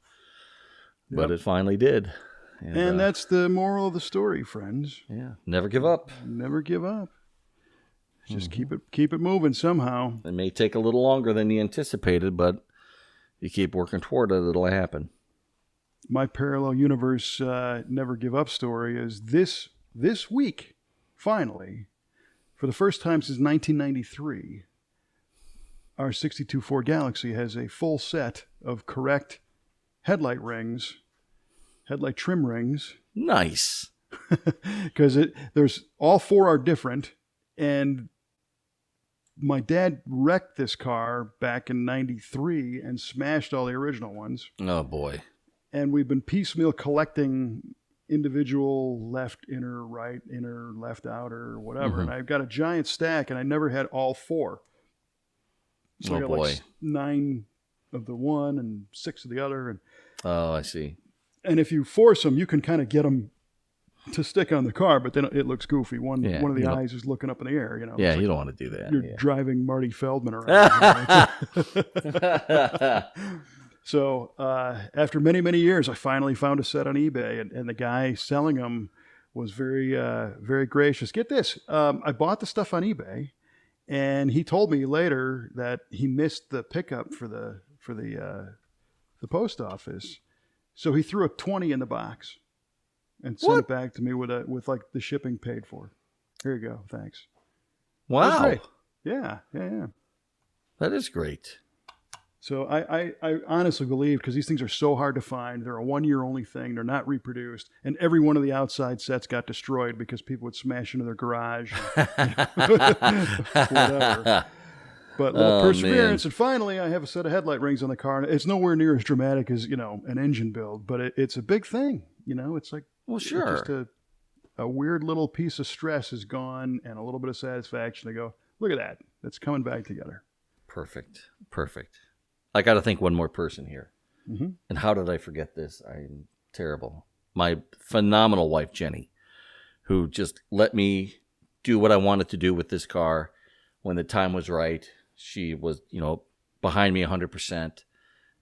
[SPEAKER 1] Yep.
[SPEAKER 2] But it finally did.
[SPEAKER 1] And that's the moral of the story, friends.
[SPEAKER 2] Yeah. Never give up.
[SPEAKER 1] Never give up. Just keep it moving somehow.
[SPEAKER 2] It may take a little longer than you anticipated, but you keep working toward it, it'll happen.
[SPEAKER 1] My parallel universe never give up story is this week, finally, for the first time since 1993, our 62 Ford Galaxy has a full set of correct headlight trim rings.
[SPEAKER 2] Nice.
[SPEAKER 1] Because there's all four are different, and my dad wrecked this car back in 93 and smashed all the original ones.
[SPEAKER 2] Oh, boy.
[SPEAKER 1] And we've been piecemeal collecting individual left inner, right inner, left outer, whatever. And I've got a giant stack, and I never had all four. So I got like 9 of the one and 6 of the other. And
[SPEAKER 2] I see.
[SPEAKER 1] And if you force them, you can kind of get them to stick on the car, but then it looks goofy. One of the eyes is looking up in the air.
[SPEAKER 2] Yeah, you don't want to do that.
[SPEAKER 1] You're driving Marty Feldman around. So after many, many years, I finally found a set on eBay, and the guy selling them was very, very gracious. Get this. I bought the stuff on eBay, and he told me later that he missed the pickup for the post office. So he threw a 20 in the box and sent it back to me with like the shipping paid for. Here you go. Thanks.
[SPEAKER 2] Wow.
[SPEAKER 1] Yeah.
[SPEAKER 2] That is great.
[SPEAKER 1] So I honestly believe, because these things are so hard to find, they're a 1-year only thing. They're not reproduced. And every one of the outside sets got destroyed because people would smash into their garage. Whatever. But a little perseverance. And finally, I have a set of headlight rings on the car. It's nowhere near as dramatic as, an engine build, but it's a big thing. It's like,
[SPEAKER 2] well, sure.
[SPEAKER 1] Just a weird little piece of stress is gone and a little bit of satisfaction to go, look at that. It's coming back together.
[SPEAKER 2] Perfect. I got to think one more person here.
[SPEAKER 1] Mm-hmm.
[SPEAKER 2] And how did I forget this? I'm terrible. My phenomenal wife, Jenny, who just let me do what I wanted to do with this car when the time was right. She was, behind me 100%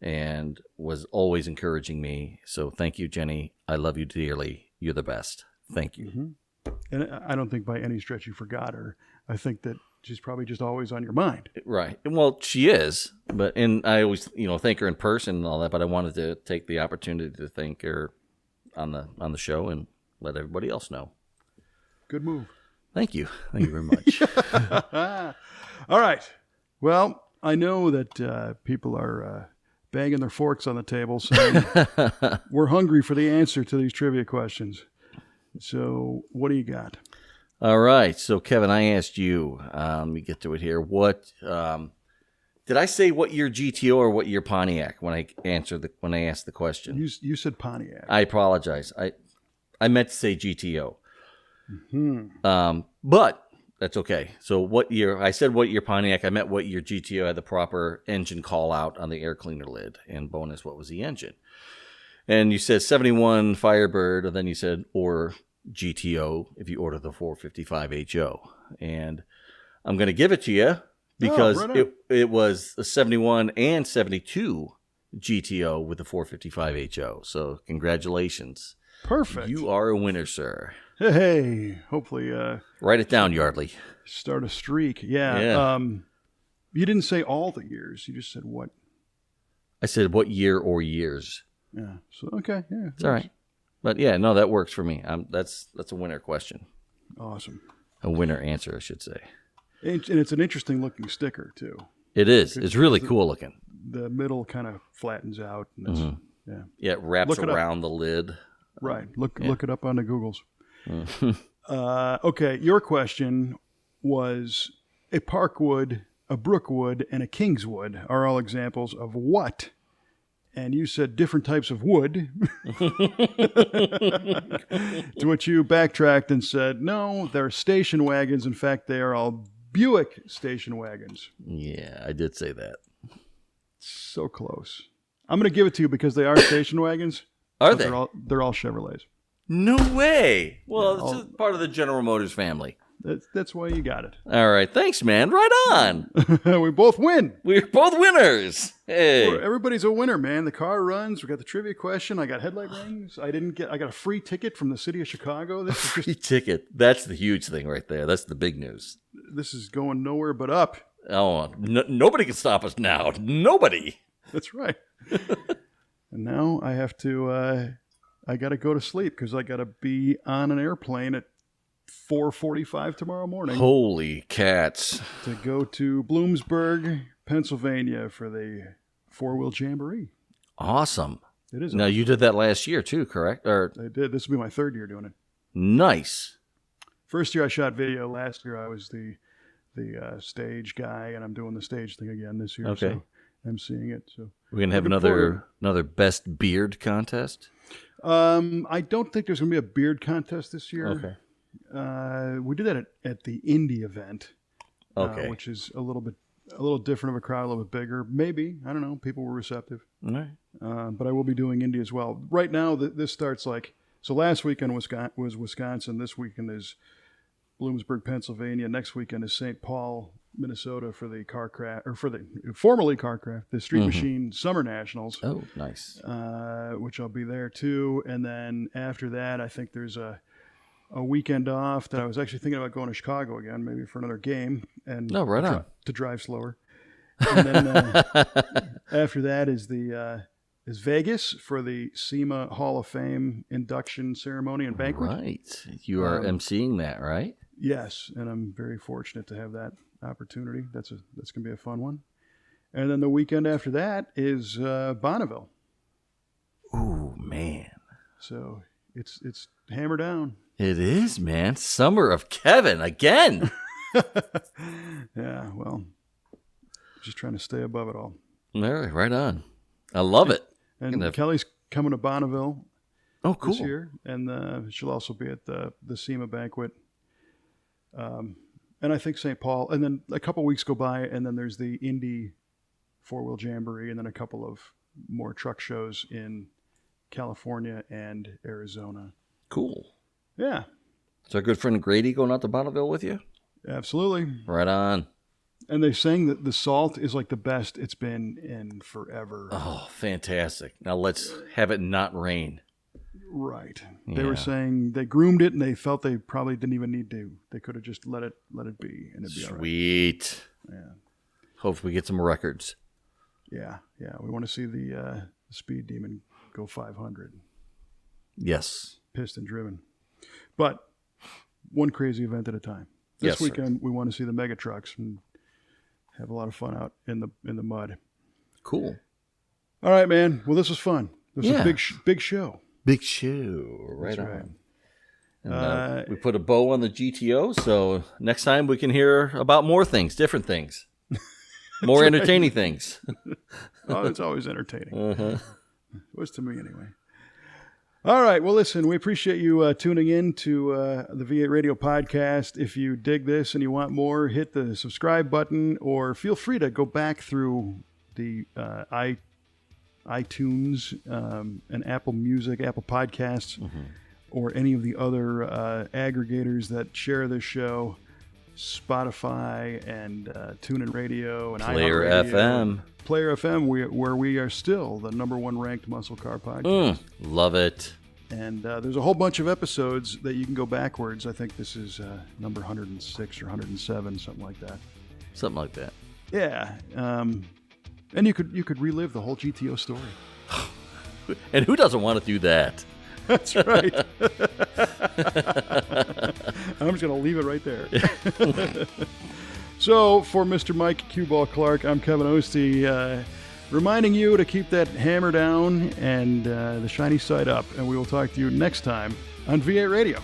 [SPEAKER 2] and was always encouraging me. So thank you, Jenny. I love you dearly. You're the best. Thank you.
[SPEAKER 1] Mm-hmm. And I don't think by any stretch you forgot her. I think that she's probably just always on your mind.
[SPEAKER 2] Right. Well, she is, and I always, thank her in person and all that, but I wanted to take the opportunity to thank her on the show and let everybody else know.
[SPEAKER 1] Good move.
[SPEAKER 2] Thank you. Thank you very much.
[SPEAKER 1] All right. Well, I know that people are banging their forks on the table saying we're hungry for the answer to these trivia questions. So what do you got?
[SPEAKER 2] All right. So, Kevin, I asked you, let me get to it here. What did I say what year GTO or what year Pontiac when I asked the question?
[SPEAKER 1] You said Pontiac.
[SPEAKER 2] I apologize. I meant to say GTO.
[SPEAKER 1] Mm-hmm.
[SPEAKER 2] But that's okay. So what year? I said what year Pontiac. I meant what year GTO had the proper engine call out on the air cleaner lid. And bonus, what was the engine? And you said 71 Firebird, and then you said or GTO if you order the 455 HO. And I'm going to give it to you because it was a 71 and 72 GTO with the 455 HO. So congratulations.
[SPEAKER 1] Perfect.
[SPEAKER 2] You are a winner, sir.
[SPEAKER 1] Hey, hopefully
[SPEAKER 2] Write it down, Yardley.
[SPEAKER 1] start a streak. Yeah.
[SPEAKER 2] Yeah.
[SPEAKER 1] You didn't say all the years. You just said what.
[SPEAKER 2] I said what year or years.
[SPEAKER 1] Yeah. So okay. Yeah.
[SPEAKER 2] It's all right. But yeah, no, that works for me. That's a winner question.
[SPEAKER 1] Awesome.
[SPEAKER 2] A winner answer, I should say.
[SPEAKER 1] And it's an interesting looking sticker too.
[SPEAKER 2] It is. It's really cool looking.
[SPEAKER 1] The middle kind of flattens out. And it's, Yeah.
[SPEAKER 2] Yeah, it wraps
[SPEAKER 1] Look it up.
[SPEAKER 2] around the lid.
[SPEAKER 1] Right. Look it up on the Googles. Okay. Your question was a Parkwood, a Brookwood, and a Kingswood are all examples of what? And you said different types of wood. To which you backtracked and said, no, they're station wagons. In fact, they are all Buick station wagons.
[SPEAKER 2] Yeah, I did say that.
[SPEAKER 1] So close. I'm going to give it to you because they are station wagons.
[SPEAKER 2] Are
[SPEAKER 1] but
[SPEAKER 2] they?
[SPEAKER 1] They're all Chevrolets.
[SPEAKER 2] No way. Well,
[SPEAKER 1] Yeah,
[SPEAKER 2] it's just part of the General Motors family.
[SPEAKER 1] That's why you got it.
[SPEAKER 2] All right. Thanks, man. Right on.
[SPEAKER 1] We both win.
[SPEAKER 2] We're both winners. Hey.
[SPEAKER 1] Everybody's a winner, man. The car runs. We got the trivia question. I got headlight rings. I got a free ticket from the city of Chicago. This is
[SPEAKER 2] Free ticket. That's the huge thing right there. That's the big news.
[SPEAKER 1] this is going nowhere but up.
[SPEAKER 2] Oh, nobody can stop us now. Nobody.
[SPEAKER 1] That's right. And now I have to. I got to go to sleep because I got to be on an airplane at 4:45 tomorrow morning.
[SPEAKER 2] Holy cats.
[SPEAKER 1] To go to Bloomsburg, Pennsylvania for the four-wheel jamboree.
[SPEAKER 2] Awesome.
[SPEAKER 1] It is.
[SPEAKER 2] Now, you did that last year too, correct? Or
[SPEAKER 1] I did. This will be my third year doing it.
[SPEAKER 2] nice.
[SPEAKER 1] First year I shot video. Last year I was the stage guy, and I'm doing the stage thing again this year.
[SPEAKER 2] Okay.
[SPEAKER 1] So I'm seeing it. So
[SPEAKER 2] We're going to have
[SPEAKER 1] Looking forward.
[SPEAKER 2] another best beard contest.
[SPEAKER 1] I don't think there's going to be a beard contest this year.
[SPEAKER 2] Okay.
[SPEAKER 1] We did that at the indie event.
[SPEAKER 2] Okay.
[SPEAKER 1] Which is a little different of a crowd, a little bit bigger. Maybe, I don't know. People were receptive.
[SPEAKER 2] All right.
[SPEAKER 1] But I will be doing indie as well. Right now, this starts so last weekend was Wisconsin. This weekend is Bloomsburg, Pennsylvania. Next weekend is St. Paul, Minnesota for the formerly CarCraft, the Street Machine Summer Nationals.
[SPEAKER 2] Oh, nice.
[SPEAKER 1] Which I'll be there too. And then after that, I think there's a weekend off that I was actually thinking about going to Chicago again, maybe for another game. And
[SPEAKER 2] No, right on.
[SPEAKER 1] to drive slower. And then after that is is Vegas for the SEMA Hall of Fame induction ceremony and banquet.
[SPEAKER 2] Right. You are emceeing that, right?
[SPEAKER 1] Yes, and I'm very fortunate to have that opportunity. That's going to be a fun one. And then the weekend after that is Bonneville.
[SPEAKER 2] Ooh, man.
[SPEAKER 1] So it's hammer down.
[SPEAKER 2] It is, man. Summer of Kevin again.
[SPEAKER 1] Yeah, well, just trying to stay above it all.
[SPEAKER 2] All right, right on. I love it.
[SPEAKER 1] And Kelly's coming to Bonneville
[SPEAKER 2] Oh, cool.
[SPEAKER 1] this year, and she'll also be at the SEMA banquet. And I think St. Paul, and then a couple weeks go by, and then there's the Indy four-wheel jamboree, and then a couple of more truck shows in California and Arizona.
[SPEAKER 2] Cool.
[SPEAKER 1] Yeah,
[SPEAKER 2] Is our good friend Grady going out to Bonneville with you?
[SPEAKER 1] absolutely.
[SPEAKER 2] Right on.
[SPEAKER 1] And they're saying that the salt is like the best it's been in forever.
[SPEAKER 2] Oh, fantastic. Now let's have it not rain.
[SPEAKER 1] Right. They
[SPEAKER 2] Yeah.
[SPEAKER 1] were saying they groomed it, and they felt they probably didn't even need to. They could have just let it be, and it'd be all right.
[SPEAKER 2] Sweet.
[SPEAKER 1] Yeah.
[SPEAKER 2] Hopefully we get some records.
[SPEAKER 1] Yeah. We want to see the Speed Demon go 500,
[SPEAKER 2] Yes.
[SPEAKER 1] piston driven. But one crazy event at a time. This
[SPEAKER 2] Yes, sir.
[SPEAKER 1] weekend we want to see the mega trucks and have a lot of fun out in the mud.
[SPEAKER 2] Cool.
[SPEAKER 1] All right, man. Well, this was fun. This was
[SPEAKER 2] Yeah.
[SPEAKER 1] a big show.
[SPEAKER 2] Big show. Right
[SPEAKER 1] That's
[SPEAKER 2] on.
[SPEAKER 1] right.
[SPEAKER 2] And, we put a bow on the GTO, so next time we can hear about more things, different things, more entertaining things.
[SPEAKER 1] Oh, it's always entertaining.
[SPEAKER 2] Uh-huh.
[SPEAKER 1] It was to me anyway. All right. Well, listen, we appreciate you tuning in to the V8 Radio Podcast. If you dig this and you want more, hit the subscribe button, or feel free to go back through the iTunes and Apple Music, Apple Podcasts, or any of the other aggregators that share this show, Spotify and TuneIn Radio and
[SPEAKER 2] Player
[SPEAKER 1] iHeartRadio.
[SPEAKER 2] FM.
[SPEAKER 1] Player FM, where we are still the #1 ranked muscle car podcast.
[SPEAKER 2] Love it.
[SPEAKER 1] And there's a whole bunch of episodes that you can go backwards. I think this is number 106 or 107, something like that.
[SPEAKER 2] Something like that.
[SPEAKER 1] Yeah. And you could relive the whole GTO story.
[SPEAKER 2] And who doesn't want to do that?
[SPEAKER 1] That's right. I'm just going to leave it right there. So, for Mr. Mike Q-Ball Clarke, I'm Kevin Oeste, reminding you to keep that hammer down and the shiny side up. And we will talk to you next time on V8 Radio.